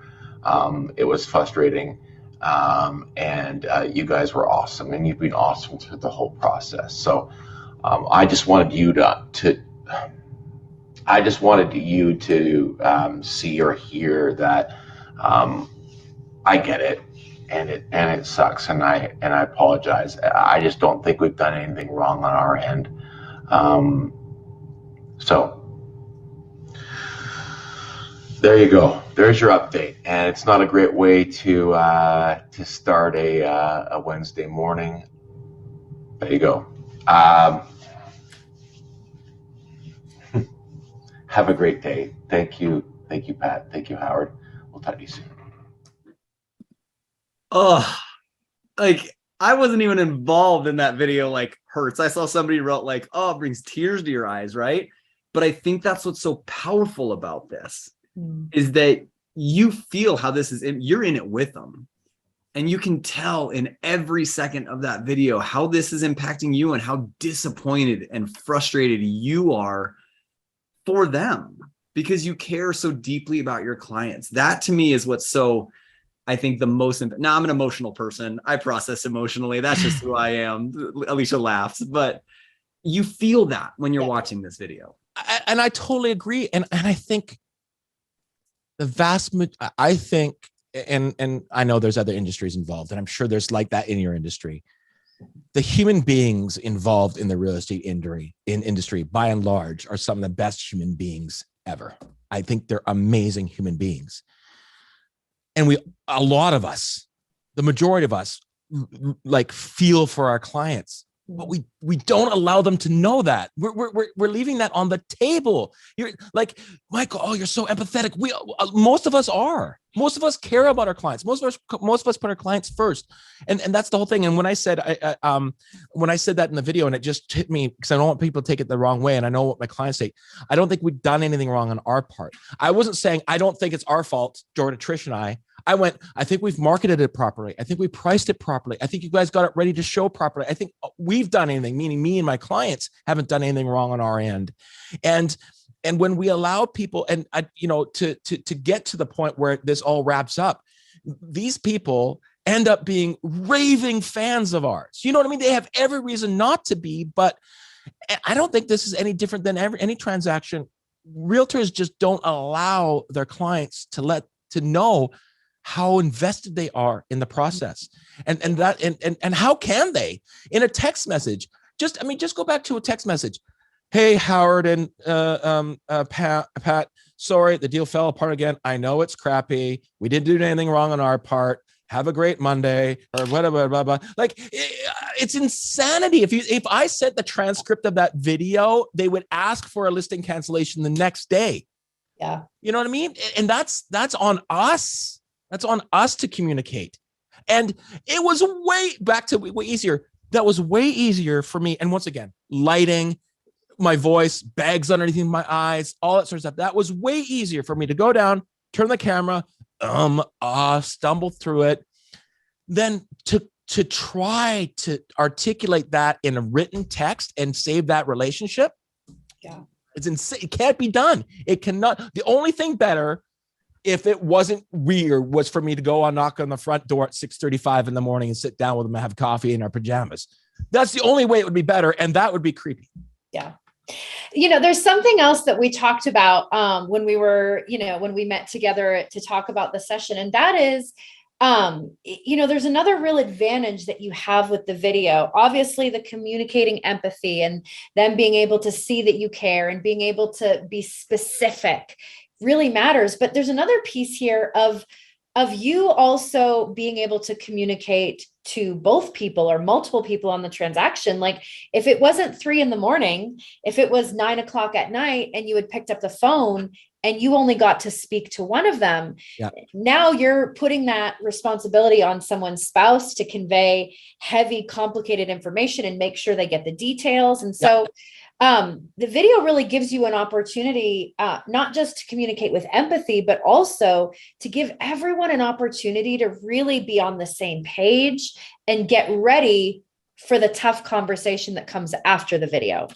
It was frustrating, and you guys were awesome, and you've been awesome through the whole process. So I just wanted you to see or hear that I get it, and it sucks, and I apologize. I just don't think we've done anything wrong on our end. So there you go. There's your update, and it's not a great way to start a Wednesday morning. There you go. Have a great day. Thank you, Pat. Thank you, Howard. We'll talk to you soon. Oh, like I wasn't even involved in that video. Like hurts. I saw somebody wrote like, "Oh, it brings tears to your eyes," right? But I think that's what's so powerful about this is that you feel how this is. You're in it with them, and you can tell in every second of that video how this is impacting you and how disappointed and frustrated you are for them because you care so deeply about your clients. That to me is what's so, I think, the most. Now I'm an emotional person. I process emotionally. That's just who I am. Alicia laughs, but you feel that when you're watching this video. And I totally agree. And I think and I know there's other industries involved, and I'm sure there's like that in your industry. The human beings involved in the real estate industry, by and large, are some of the best human beings ever. I think they're amazing human beings. And a lot of us, the majority of us, like feel for our clients, but we don't allow them to know that. We're leaving that on the table. You're like, Michael, oh, you're so empathetic. Most of us are. Most of us care about our clients. Most of us put our clients first, and that's the whole thing. And when I said that in the video, and it just hit me because I don't want people to take it the wrong way, and I know what my clients say. I don't think we've done anything wrong on our part. I wasn't saying I don't think it's our fault, Jordan, Trish, and I think we've marketed it properly. I think we priced it properly. I think you guys got it ready to show properly. I think we've done anything, meaning me and my clients haven't done anything wrong on our end. And when we allow people to get to the point where this all wraps up, these people end up being raving fans of ours. You know what I mean? They have every reason not to be, but I don't think this is any different than any transaction realtors just don't allow their clients to know how invested they are in the process. And how can they in a text message? Just go back to a text message. Hey, Howard and Pat, sorry, the deal fell apart again. I know it's crappy. We didn't do anything wrong on our part. Have a great Monday, or whatever, blah, blah. Like, it's insanity. If I sent the transcript of that video, they would ask for a listing cancellation the next day. Yeah. You know what I mean? And that's on us. That's on us to communicate. And it was way easier. That was way easier for me. And once again, lighting, my voice, bags underneath my eyes, all that sort of stuff. That was way easier for me to go down, turn the camera, stumble through it, than to try to articulate that in a written text and save that relationship. Yeah. It's insane. It can't be done. It cannot. The only thing better, if it wasn't weird, was for me to go knock on the front door at 6:35 in the morning and sit down with them and have coffee in our pajamas. That's the only way it would be better. And that would be creepy. Yeah. There's something else that we talked about when we met together to talk about the session. And that is, there's another real advantage that you have with the video. Obviously, the communicating empathy and them being able to see that you care and being able to be specific really matters. But there's another piece here of you also being able to communicate to both people or multiple people on the transaction. Like, if it wasn't 3 a.m, if it was 9 o'clock at night and you had picked up the phone and you only got to speak to one of them, now you're putting that responsibility on someone's spouse to convey heavy, complicated information and make sure they get the details. And so the video really gives you an opportunity, not just to communicate with empathy, but also to give everyone an opportunity to really be on the same page and get ready for the tough conversation that comes after the video.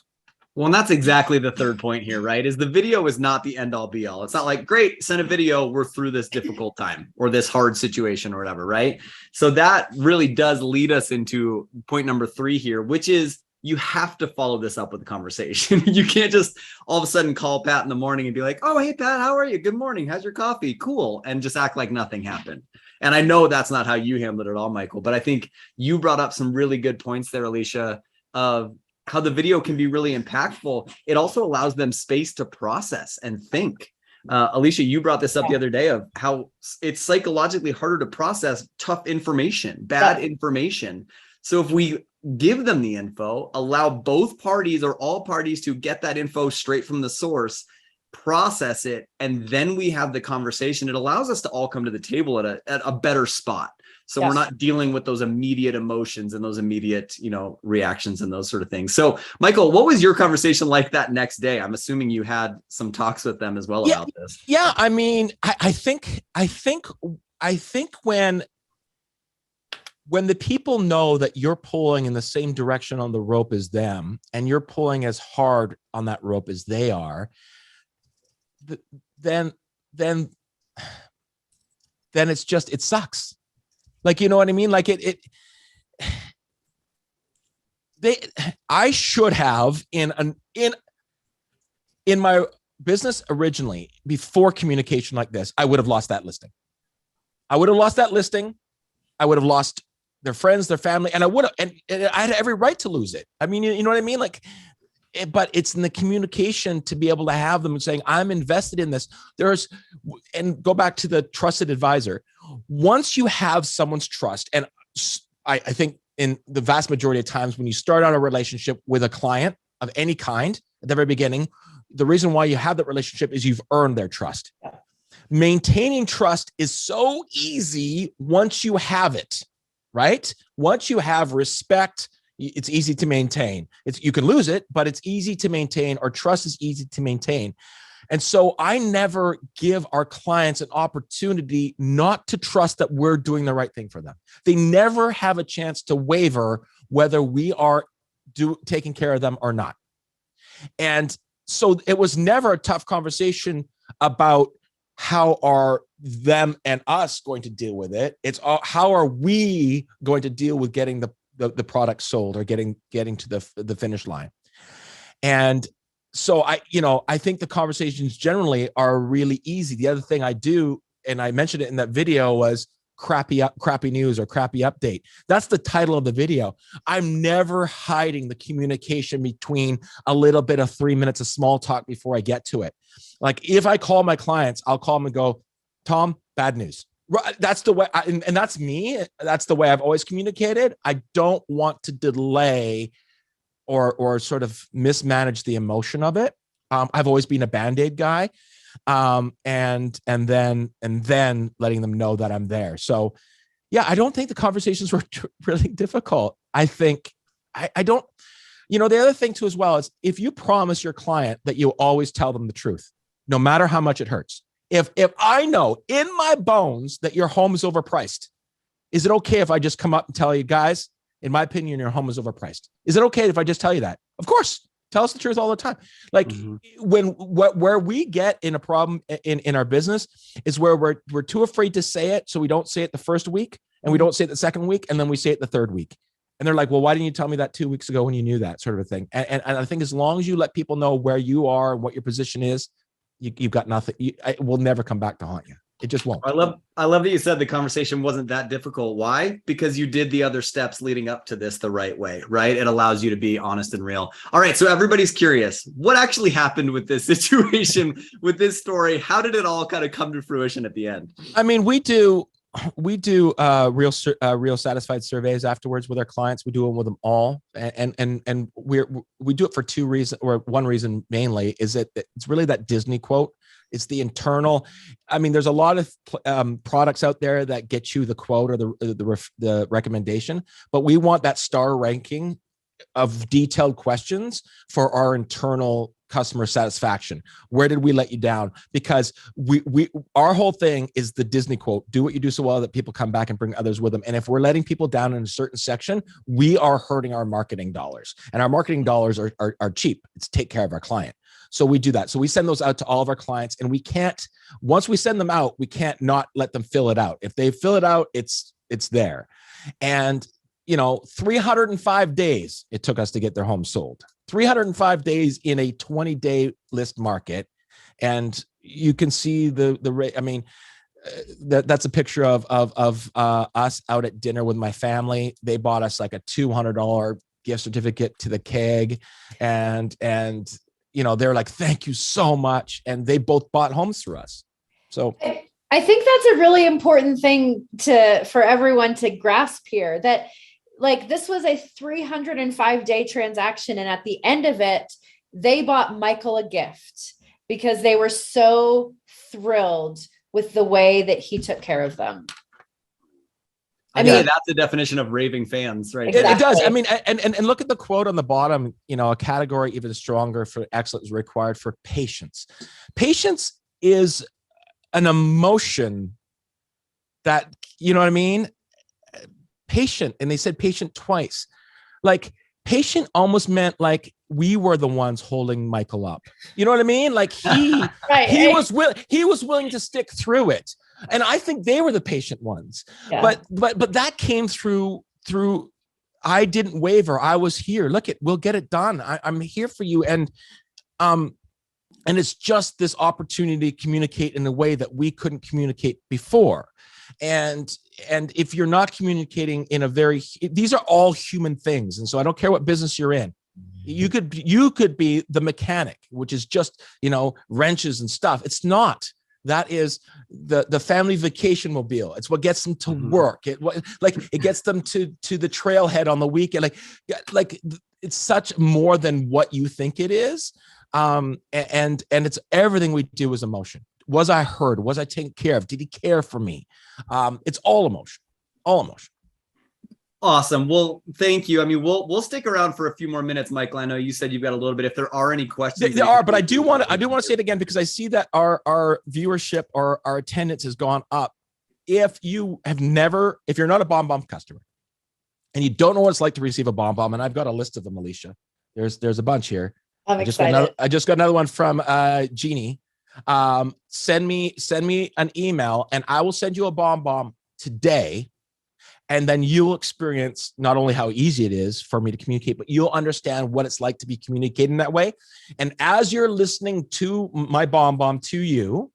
Well, and that's exactly the third point here, right? Is the video is not the end all be all. It's not like, great, send a video, we're through this difficult time or this hard situation or whatever, right? So that really does lead us into point number 3 here, which is you have to follow this up with a conversation. You can't just all of a sudden call Pat in the morning and be like, oh, hey, Pat, how are you? Good morning. How's your coffee? Cool. And just act like nothing happened. And I know that's not how you handled it at all, Michael, but I think you brought up some really good points there, Alicia, of how the video can be really impactful. It also allows them space to process and think. Alicia, you brought this up the other day of how it's psychologically harder to process tough information, bad information. So if we give them the info, allow both parties or all parties to get that info straight from the source, process it, and then we have the conversation, it allows us to all come to the table at a better spot. So we're not dealing with those immediate emotions and those immediate, reactions and those sort of things. So Michael, what was your conversation like that next day? I'm assuming you had some talks with them as well about this. Yeah. I mean, I think when the people know that you're pulling in the same direction on the rope as them, and you're pulling as hard on that rope as they are, then it's just, it sucks. Like, you know what I mean? Like I should have in my business originally, before communication like this, I would have lost that listing. I would have lost their friends, their family, and I had every right to lose it. I mean, you know what I mean? Like, but it's in the communication to be able to have them saying, I'm invested in this. And go back to the trusted advisor. Once you have someone's trust, and I think in the vast majority of times when you start out a relationship with a client of any kind at the very beginning, the reason why you have that relationship is you've earned their trust. Maintaining trust is so easy once you have it, right? Once you have respect, it's easy to maintain. You can lose it, but it's easy to maintain, or trust is easy to maintain. And so I never give our clients an opportunity not to trust that we're doing the right thing for them. They never have a chance to waver whether we are taking care of them or not. And so it was never a tough conversation about how are them and us going to deal with it. It's how are we going to deal with getting the product sold or getting to the finish line. And so I think the conversations generally are really easy. The other thing I do, and I mentioned it in that video, was crappy news or crappy update. That's the title of the video. I'm never hiding the communication between a little bit of 3 minutes of small talk before I get to it. Like if I call my clients, I'll call them and go, Tom, bad news. That's the way, and that's me. That's the way I've always communicated. I don't want to delay or sort of mismanage the emotion of it. I've always been a Band-Aid guy. And then letting them know that I'm there. So yeah, I don't think the conversations were really difficult. I think I don't, the other thing too, as well, is if you promise your client that you'll always tell them the truth, no matter how much it hurts. If I know in my bones that your home is overpriced, is it okay if I just come up and tell you, guys, in my opinion, your home is overpriced? Is it okay if I just tell you that? Of course. Tell us the truth all the time. Like where we get in a problem in our business is where we're too afraid to say it. So we don't say it the first week, and we don't say it the second week, and then we say it the third week. And they're like, well, why didn't you tell me that 2 weeks ago when you knew that, sort of a thing? And I think as long as you let people know where you are and what your position is, you've got nothing. It will never come back to haunt you. It just won't. I love that you said the conversation wasn't that difficult. Why? Because you did the other steps leading up to this the right way, right? It allows you to be honest and real. All right. So everybody's curious, what actually happened with this situation, with this story? How did it all kind of come to fruition at the end? I mean, we do real satisfied surveys afterwards with our clients. We do them with them all, and we do it for two reasons, or one reason mainly is that it's really that Disney quote. It's the internal. I mean, there's a lot of products out there that get you the quote or the recommendation, but we want that star ranking of detailed questions for our internal customer satisfaction. Where did we let you down? Because our whole thing is the Disney quote: do what you do so well that people come back and bring others with them. And if we're letting people down in a certain section, we are hurting our marketing dollars, and our marketing dollars are cheap. It's take care of our client. So we do that. So we send those out to all of our clients, and we can't, once we send them out, we can't not let them fill it out. If they fill it out, it's there. And 305 days it took us to get their home sold. 305 days in a 20-day list market. And you can see the rate. I mean, that's a picture of us out at dinner with my family. They bought us like a $200 gift certificate to the keg, and they're like, thank you so much. And they both bought homes through us. So I think that's a really important thing for everyone to grasp here, that like this was a 305-day transaction. And at the end of it, they bought Michael a gift because they were so thrilled with the way that he took care of them. I mean, that's the definition of raving fans, right? Exactly. It does. I mean, and look at the quote on the bottom, a category even stronger for excellence required for patience. Patience is an emotion that, you know what I mean? Patient. And they said patient twice. Like patient almost meant like we were the ones holding Michael up. You know what I mean? Like he was willing to stick through it. And I think they were the patient ones. Yeah. But that came through I didn't waver. I was here. Look, we'll get it done. I'm here for you. And it's just this opportunity to communicate in a way that we couldn't communicate before. And if you're not communicating in these are all human things. And so I don't care what business you're in. You could be the mechanic, which is just, wrenches and stuff. It's not. That is the family vacation mobile. It's what gets them to work. It gets them to the trailhead on the weekend. Like it's such more than what you think it is. And it's everything we do is emotion. Was I heard? Was I taken care of? Did he care for me? It's all emotion. All emotion. Awesome. Well, thank you. I mean, we'll stick around for a few more minutes, Michael. I know you said you've got a little bit. If there are any questions, there are. But I do want to say it again because I see that our viewership or our attendance has gone up. If you're not a BombBomb customer and you don't know what it's like to receive a BombBomb, and I've got a list of them, Alicia. There's a bunch here. I'm excited. I just got another one from Jeannie. Send me an email and I will send you a BombBomb today. And then you'll experience not only how easy it is for me to communicate, but you'll understand what it's like to be communicating that way. And as you're listening to my BombBomb to you,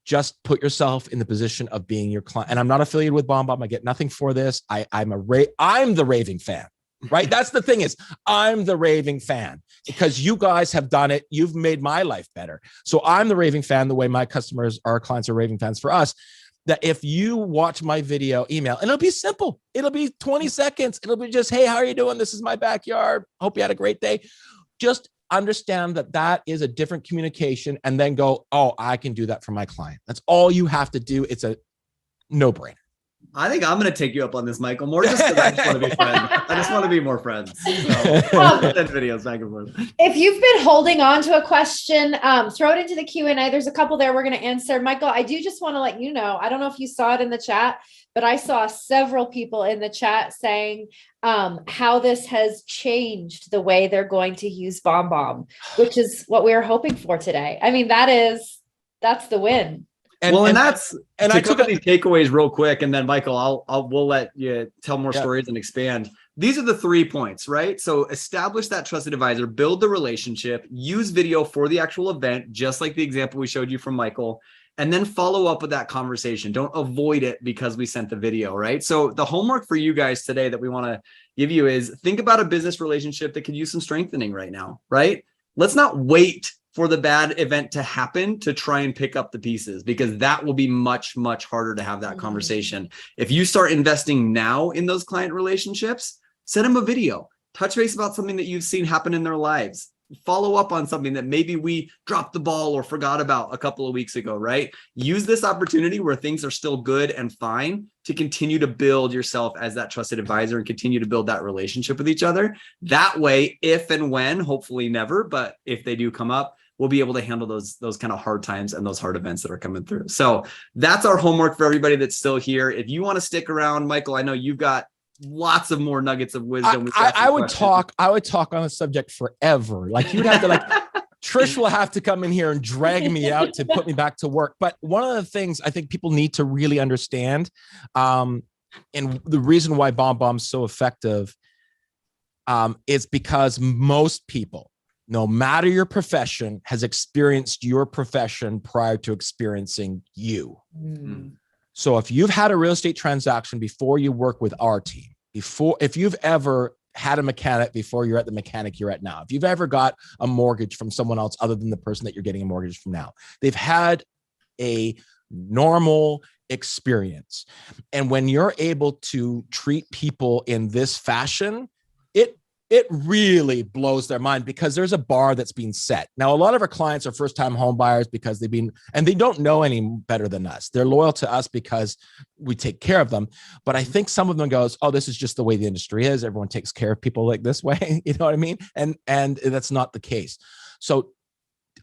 just put yourself in the position of being your client. And I'm not affiliated with BombBomb. I get nothing for this. I'm the Raving fan, right? That's the thing is I'm the Raving fan because you guys have done it. You've made my life better. So I'm the Raving fan the way my customers, our clients are Raving fans for us. That if you watch my video email, and it'll be simple, it'll be 20 seconds. It'll be just, hey, how are you doing? This is my backyard. Hope you had a great day. Just understand that that is a different communication and then go, oh, I can do that for my client. That's all you have to do. It's a no-brainer. I think I'm going to take you up on this, Michael, more just because I just want to be friends. I just want to be more friends. So, send videos back and forth. If you've been holding on to a question, throw it into the Q&A. There's a couple there we're going to answer. Michael, I do just want to let you know, I don't know if you saw it in the chat, but I saw several people in the chat saying how this has changed the way they're going to use BombBomb, which is what we were hoping for today. I mean, that's the win. And I took these takeaways real quick, and then Michael, we'll let you tell more stories and expand. These are the 3 points, right? So establish that trusted advisor, build the relationship, use video for the actual event, just like the example we showed you from Michael, and then follow up with that conversation. Don't avoid it because we sent the video, right? So the homework for you guys today that we want to give you is think about a business relationship that could use some strengthening right now, right? Let's not wait for the bad event to happen to try and pick up the pieces, because that will be much, much harder to have that conversation. If you start investing now in those client relationships, send them a video, touch base about something that you've seen happen in their lives, follow up on something that maybe we dropped the ball or forgot about a couple of weeks ago, right? Use this opportunity where things are still good and fine to continue to build yourself as that trusted advisor and continue to build that relationship with each other. That way, if and when, hopefully never, but if they do come up, we'll be able to handle those kind of hard times and those hard events that are coming through. So that's our homework for everybody that's still here. If you want to stick around, Michael, I know you've got lots of more nuggets of wisdom. I would talk on the subject forever. Like you'd have to Trish will have to come in here and drag me out to put me back to work. But one of the things I think people need to really understand, and the reason why BombBomb's so effective, is because most people, no matter your profession, has experienced your profession prior to experiencing you. Mm. So if you've had a real estate transaction before you work with our team, if you've ever had a mechanic before you're at the mechanic you're at now, if you've ever got a mortgage from someone else other than the person that you're getting a mortgage from now, they've had a normal experience. And when you're able to treat people in this fashion, it really blows their mind, because there's a bar that's being set. Now, a lot of our clients are first-time home buyers because they don't know any better than us. They're loyal to us because we take care of them. But I think some of them goes, oh, this is just the way the industry is. Everyone takes care of people like this way. You know what I mean? And that's not the case. So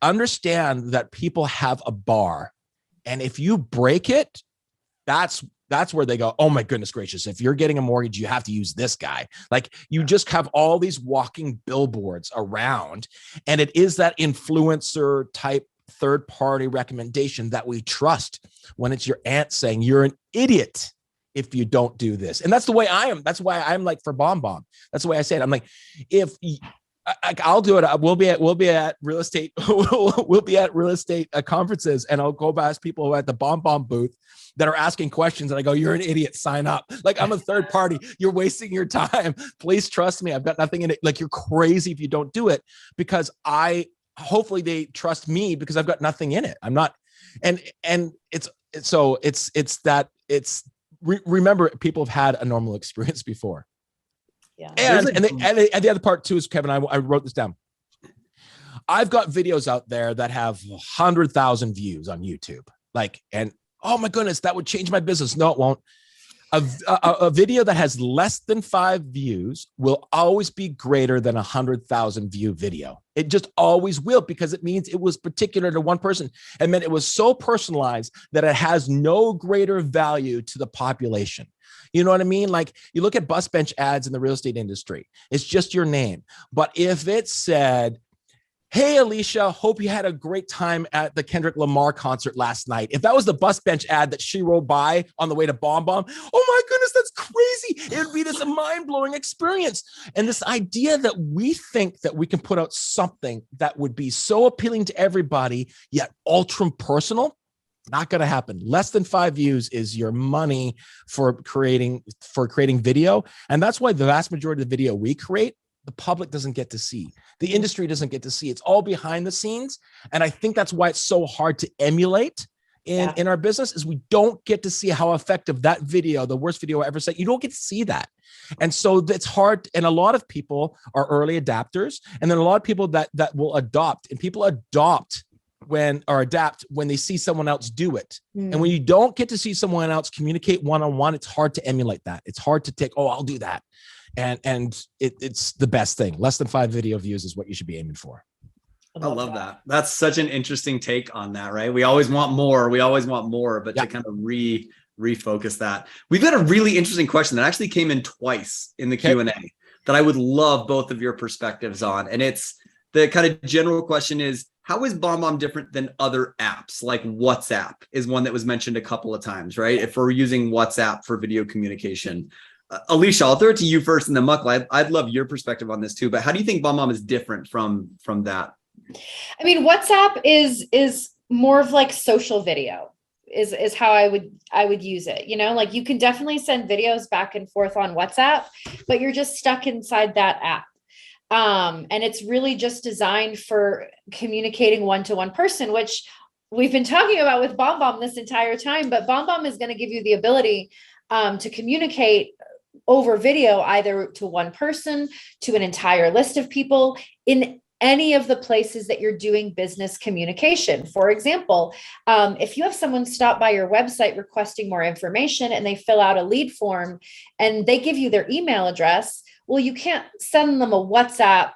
understand that people have a bar. And if you break it, that's where they go, oh my goodness gracious, if you're getting a mortgage, you have to use this guy. Like you just have all these walking billboards around, and it is that influencer type third-party recommendation that we trust when it's your aunt saying you're an idiot if you don't do this. And that's the way I am. That's why I'm like for BombBomb. That's the way I say it. I'm like, I'll do it. We'll be at real estate. We'll be at real estate conferences, and I'll go past people who are at the BombBomb booth that are asking questions, and I go, "You're an idiot. Sign up." Like I'm a third party. You're wasting your time. Please trust me. I've got nothing in it. Like you're crazy if you don't do it, because hopefully they trust me because I've got nothing in it. I'm not, and remember, people have had a normal experience before. Yeah. And the other part too is, Kevin, I wrote this down. I've got videos out there that have 100,000 views on YouTube. And oh my goodness, that would change my business. No, it won't. A video that has less than 5 views will always be greater than 100,000 view video. It just always will, because it means it was particular to one person. And then it was so personalized that it has no greater value to the population. You know what I mean? Like you look at bus bench ads in the real estate industry, it's just your name. But if it said, Hey, Alicia, hope you had a great time at the Kendrick Lamar concert last night. If that was the bus bench ad that she rode by on the way to BombBomb, oh my goodness, that's crazy. It would be this mind-blowing experience. And this idea that we think that we can put out something that would be so appealing to everybody, yet ultra personal, not going to happen. Less than 5 views is your money for creating video. And that's why the vast majority of the video we create, the public doesn't get to see. The industry doesn't get to see. It's all behind the scenes. And I think that's why it's so hard to emulate in our business, is we don't get to see how effective that video, the worst video I ever said, you don't get to see that. And so it's hard. And a lot of people are early adapters. And then a lot of people that will adopt, and people adapt when they see someone else do it. And when you don't get to see someone else communicate one-on-one, it's hard to emulate that. It's hard to take, I'll do that. And it's the best thing. Less than 5 video views is what you should be aiming for. I love that. That's such an interesting take on that, right? We always want more. But to kind of refocus that. We've got a really interesting question that actually came in twice in the Q&A that I would love both of your perspectives on. And it's the kind of general question is, how is BombBomb different than other apps? Like WhatsApp is one that was mentioned a couple of times, right? If we're using WhatsApp for video communication. Alicia, I'll throw it to you first, and then Michael, I'd love your perspective on this too. But how do you think BombBomb is different from that? I mean, WhatsApp is more of like social video is how I would use it. Like you can definitely send videos back and forth on WhatsApp, but you're just stuck inside that app. And it's really just designed for communicating one-to-one person, which we've been talking about with BombBomb this entire time. But BombBomb is going to give you the ability to communicate over video, either to one person, to an entire list of people, in any of the places that you're doing business communication. For example, if you have someone stop by your website requesting more information and they fill out a lead form and they give you their email address, well, you can't send them a WhatsApp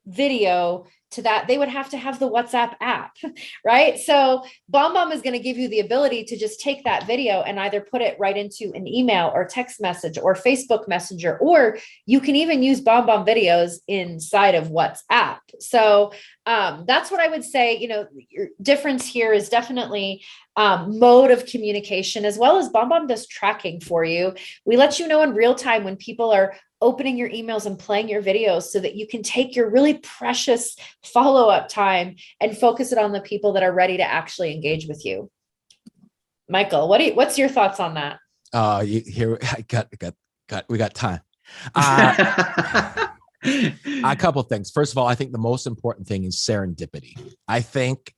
video to that. They would have to have the WhatsApp app, right? So BombBomb is going to give you the ability to just take that video and either put it right into an email or text message or Facebook Messenger, or you can even use BombBomb videos inside of WhatsApp. So that's what I would say. Your difference here is definitely mode of communication, as well as BombBomb does tracking for you. We let you know in real time when people are opening your emails and playing your videos, so that you can take your really precious follow-up time and focus it on the people that are ready to actually engage with you. Michael, what's your thoughts on that? We got time. A couple of things. First of all, I think the most important thing is serendipity. I think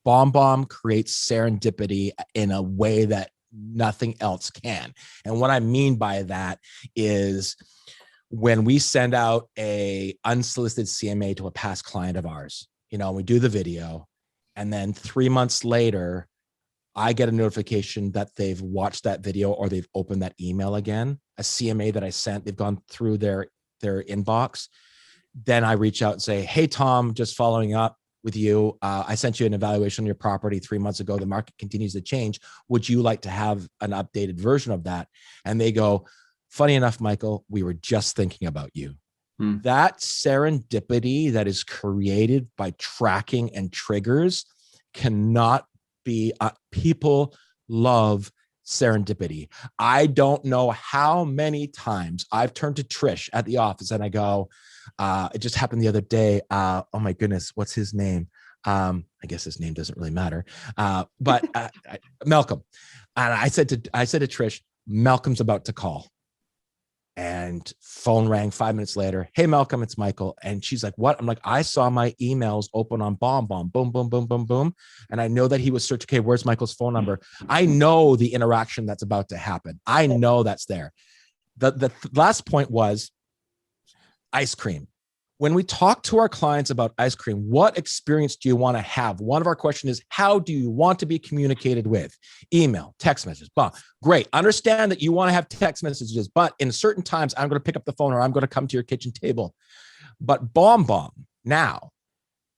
BombBomb creates serendipity in a way that nothing else can. And what I mean by that is when we send out a unsolicited CMA to a past client of ours, we do the video, and then 3 months later, I get a notification that they've watched that video or they've opened that email again, a CMA that I sent, they've gone through their inbox. Then I reach out and say, hey, Tom, just following up with you. I sent you an evaluation on your property 3 months ago. The market continues to change. Would you like to have an updated version of that? And they go, funny enough, Michael, we were just thinking about you. That serendipity that is created by tracking and triggers cannot be, people love serendipity. I don't know how many times I've turned to Trish at the office and I go, it just happened the other day. Oh my goodness, what's his name? I guess his name doesn't really matter. But Malcolm. And I said to Trish, Malcolm's about to call. And phone rang 5 minutes later. Hey, Malcolm, it's Michael. And she's like, what? I'm like, I saw my emails open on BombBomb, boom, boom, boom, boom, boom. And I know that he was searching, okay, where's Michael's phone number? I know the interaction that's about to happen. I know that's there. The last point was ice cream. When we talk to our clients about ice cream, what experience do you want to have? One of our questions is, how do you want to be communicated with? Email, text messages. Great. Understand that you want to have text messages, but in certain times, I'm going to pick up the phone or I'm going to come to your kitchen table. But BombBomb now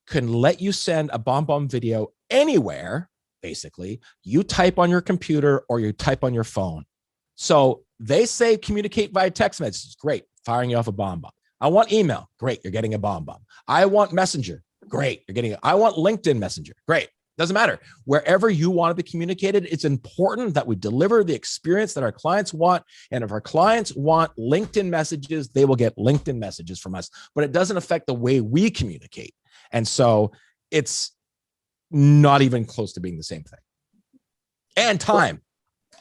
can let you send a BombBomb video anywhere, basically. You type on your computer or you type on your phone. So they say communicate via text messages. Great. Firing you off a BombBomb. I want email. Great. You're getting a BombBomb. I want Messenger. Great. You're getting it. I want LinkedIn Messenger. Great. Doesn't matter. Wherever you want to be communicated, it's important that we deliver the experience that our clients want. And if our clients want LinkedIn messages, they will get LinkedIn messages from us, but it doesn't affect the way we communicate. And so it's not even close to being the same thing. And time,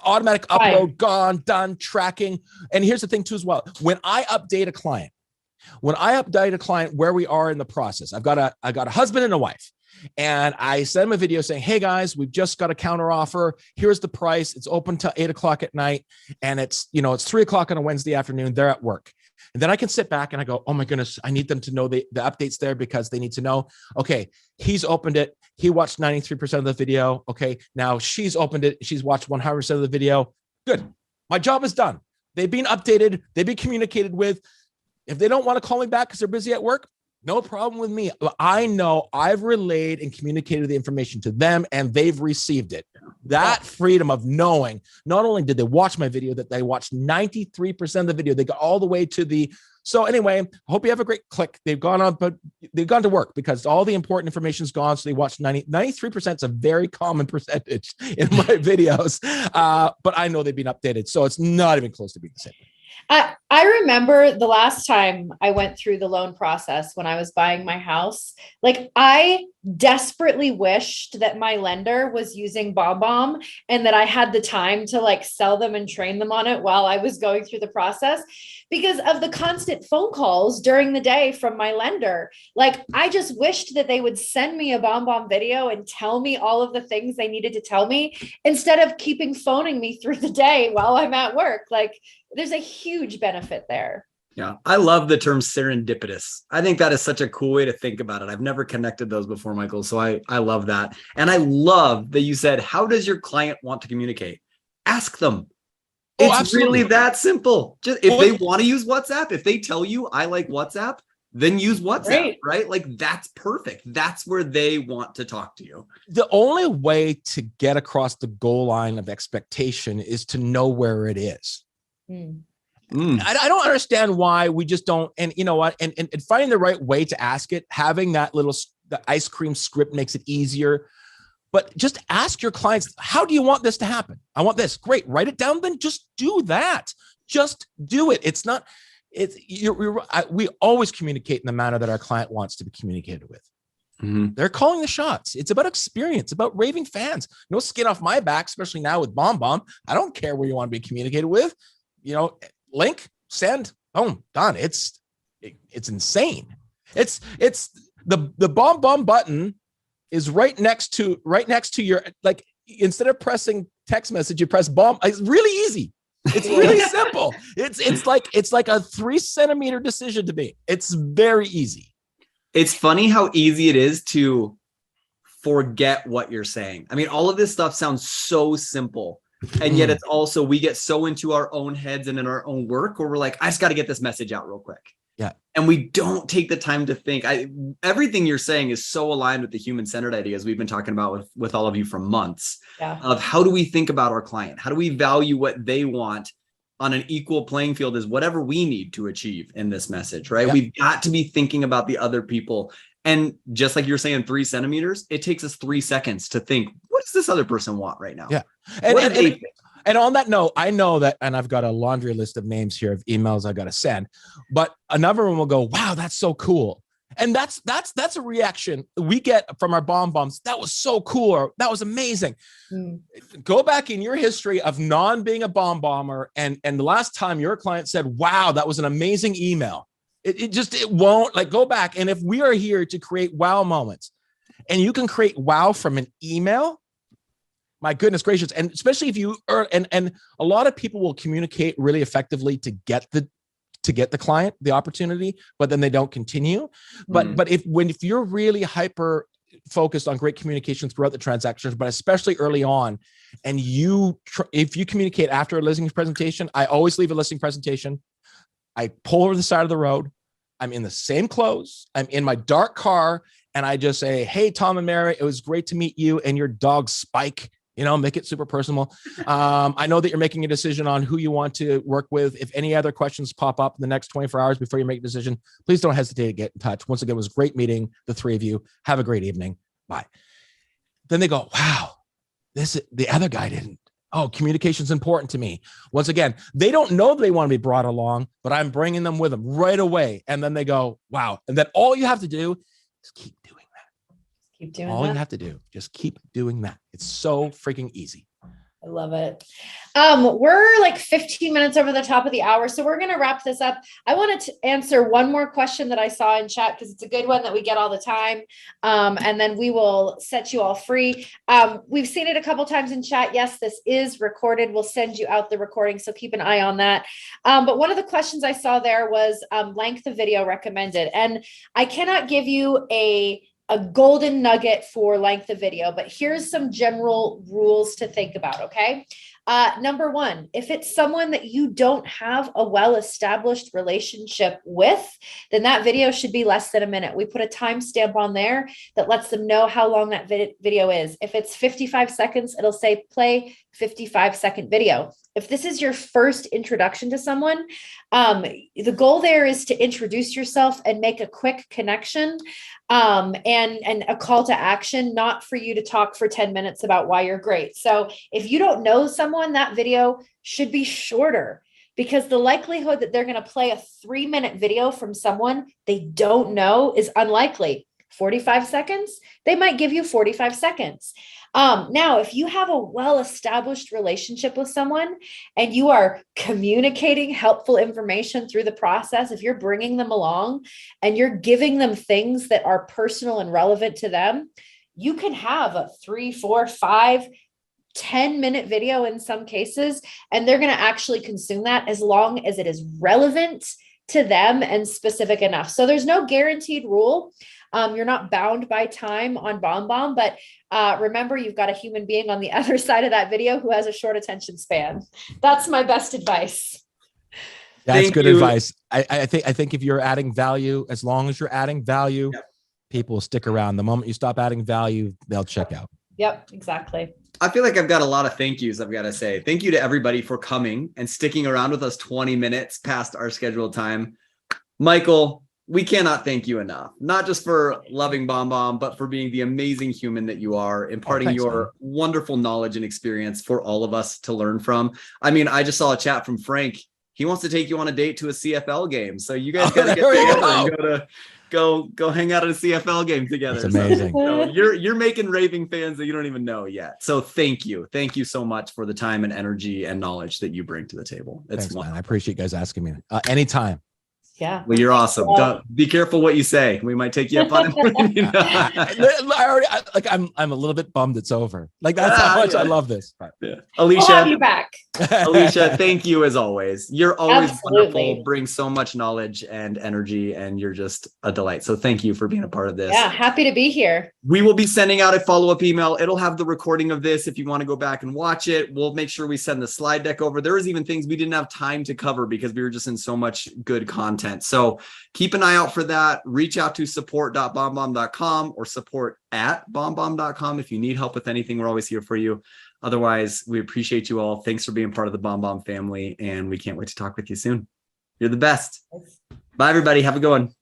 automatic upload, gone, done, tracking. And here's the thing too, as well. When I update a client, where we are in the process, I got a husband and a wife. And I send them a video saying, hey guys, we've just got a counter offer. Here's the price. It's open till 8:00 at night. And it's 3:00 on a Wednesday afternoon. They're at work. And then I can sit back and I go, oh my goodness, I need them to know the updates there, because they need to know, okay, he's opened it. He watched 93% of the video. Okay. Now she's opened it. She's watched 100% of the video. Good. My job is done. They've been updated. They've been communicated with. If they don't want to call me back because they're busy at work, no problem with me. I know I've relayed and communicated the information to them and they've received it. That freedom of knowing, not only did they watch my video, that they watched 93% of the video, they got all the way to the, so anyway, I hope you have a great click. They've gone on, but they've gone to work because all the important information is gone. So they watched 93% is a very common percentage in my videos. But I know they've been updated. So it's not even close to being the same. I remember the last time I went through the loan process when I was buying my house, like I desperately wished that my lender was using BombBomb and that I had the time to like sell them and train them on it while I was going through the process, because of the constant phone calls during the day from my lender. Like I just wished that they would send me a BombBomb video and tell me all of the things they needed to tell me instead of keeping phoning me through the day while I'm at work. Like there's a huge benefit there. Yeah. I love the term serendipitous. I think that is such a cool way to think about it. I've never connected those before, Michael. So I love that. And I love that you said, how does your client want to communicate? Ask them. It's really that simple. Just if they want to use WhatsApp, if they tell you I like WhatsApp, then use WhatsApp, right? Like that's perfect. That's where they want to talk to you. The only way to get across the goal line of expectation is to know where it is. I don't understand why we just don't, and you know what, and finding the right way to ask it, having that the ice cream script makes it easier. But just ask your clients, how do you want this to happen? I want this. Great. Write it down. Then just do that. Just do it. It's not, we always communicate in the manner that our client wants to be communicated with. They're calling the shots. It's about experience, about raving fans. No skin off my back, especially now with BombBomb. I don't care where you want to be communicated with. Link, send, boom, done. It's insane. It's the BombBomb button is right next to your, like, instead of pressing text message, you press bomb. It's really easy. It's really simple. It's like a 3 centimeter decision to me. It's very easy. It's funny how easy it is to forget what you're saying. I mean, all of this stuff sounds so simple. And yet it's also, we get so into our own heads and in our own work where we're like, I just got to get this message out real quick. Yeah. And we don't take the time to think. Everything you're saying is so aligned with the human-centered ideas we've been talking about with all of you for months. Of how do we think about our client? How do we value what they want on an equal playing field as whatever we need to achieve in this message, right? We've got to be thinking about the other people. And just like you're saying, 3 centimeters, it takes us 3 seconds to think, what does this other person want right now? Yeah. And on that note, I know that, and I've got a laundry list of names here of emails I got to send, but another one will go, wow, that's so cool. And that's a reaction we get from our BombBombs. That was so cool. Or, that was amazing. Go back in your history of being a BombBomber. And the last time your client said, wow, that was an amazing email. It won't, like, go back. And if we are here to create wow moments, and you can create wow from an email, my goodness gracious. And especially if you are, and a lot of people will communicate really effectively to get the client the opportunity, but then they don't continue. But if you're really hyper focused on great communication throughout the transactions, but especially early on, and if you communicate after a listing presentation, I always leave a listing presentation. I pull over the side of the road. I'm in the same clothes. I'm in my dark car. And I just say, hey, Tom and Mary, it was great to meet you and your dog Spike. Make it super personal. I know that you're making a decision on who you want to work with. If any other questions pop up in the next 24 hours before you make a decision, please don't hesitate to get in touch. Once again, it was a great meeting the three of you. Have a great evening. Bye. Then they go, wow, the other guy didn't. Oh, communication's important to me. Once again, they don't know they want to be brought along, but I'm bringing them with them right away. And then they go, wow. And then all you have to do is keep doing that. Keep doing all that. you have to do, just keep doing that. It's so freaking easy. I love it. We're like 15 minutes over the top of the hour, so we're going to wrap this up. I wanted to answer one more question that I saw in chat because it's a good one that we get all the time. And then we will set you all free. We've seen it a couple times in chat. Yes, this is recorded. We'll send you out the recording, so keep an eye on that. But one of the questions I saw there was length of video recommended. And I cannot give you a golden nugget for length of video, but here's some general rules to think about. Okay. Number one, if it's someone that you don't have a well-established relationship with, then that video should be less than a minute. We put a timestamp on there that lets them know how long that video is. If it's 55 seconds, it'll say play 55-second video. If this is your first introduction to someone, the goal there is to introduce yourself and make a quick connection and a call to action, not for you to talk for 10 minutes about why you're great. So if you don't know someone, that video should be shorter, because the likelihood that they're going to play a 3-minute video from someone they don't know is unlikely. 45 seconds, they might give you 45 seconds. Now, if you have a well-established relationship with someone and you are communicating helpful information through the process, if you're bringing them along and you're giving them things that are personal and relevant to them, you can have a 3, 4, 5, 10-minute video in some cases, and they're going to actually consume that as long as it is relevant to them and specific enough. So there's no guaranteed rule. You're not bound by time on BombBomb, but remember, you've got a human being on the other side of that video who has a short attention span. That's my best advice. That's good advice. I think if you're adding value, as long as you're adding value, people will stick around. The moment you stop adding value, they'll check out. Yep, exactly. I feel like I've got a lot of thank yous. I've got to say thank you to everybody for coming and sticking around with us 20 minutes past our scheduled time. Michael, we cannot thank you enough, not just for loving BombBomb, but for being the amazing human that you are, imparting your wonderful knowledge and experience for all of us to learn from. I mean, I just saw a chat from Frank. He wants to take you on a date to a CFL game. So you guys got to get together and go hang out at a CFL game together. That's amazing. So you're making Raving fans that you don't even know yet. So thank you so much for the time and energy and knowledge that you bring to the table. It's Thanks, man. I appreciate you guys asking me. Anytime. Yeah. Well, you're awesome. Don't be careful what you say. We might take you up on it. I'm a little bit bummed it's over. Like that's how much I love this. Yeah. We'll have you back. Alicia, thank you as always. You're always Absolutely wonderful, bring so much knowledge and energy, and you're just a delight. So thank you for being a part of this. Yeah, happy to be here. We will be sending out a follow-up email. It'll have the recording of this if you want to go back and watch it. We'll make sure we send the slide deck over. There was even things we didn't have time to cover because we were just in so much good content. So keep an eye out for that. Reach out to support.bombbomb.com or support@bombbomb.com if you need help with anything. We're always here for you. Otherwise, we appreciate you all. Thanks for being part of the BombBomb family, and we can't wait to talk with you soon. You're the best. Bye, everybody. Have a good one.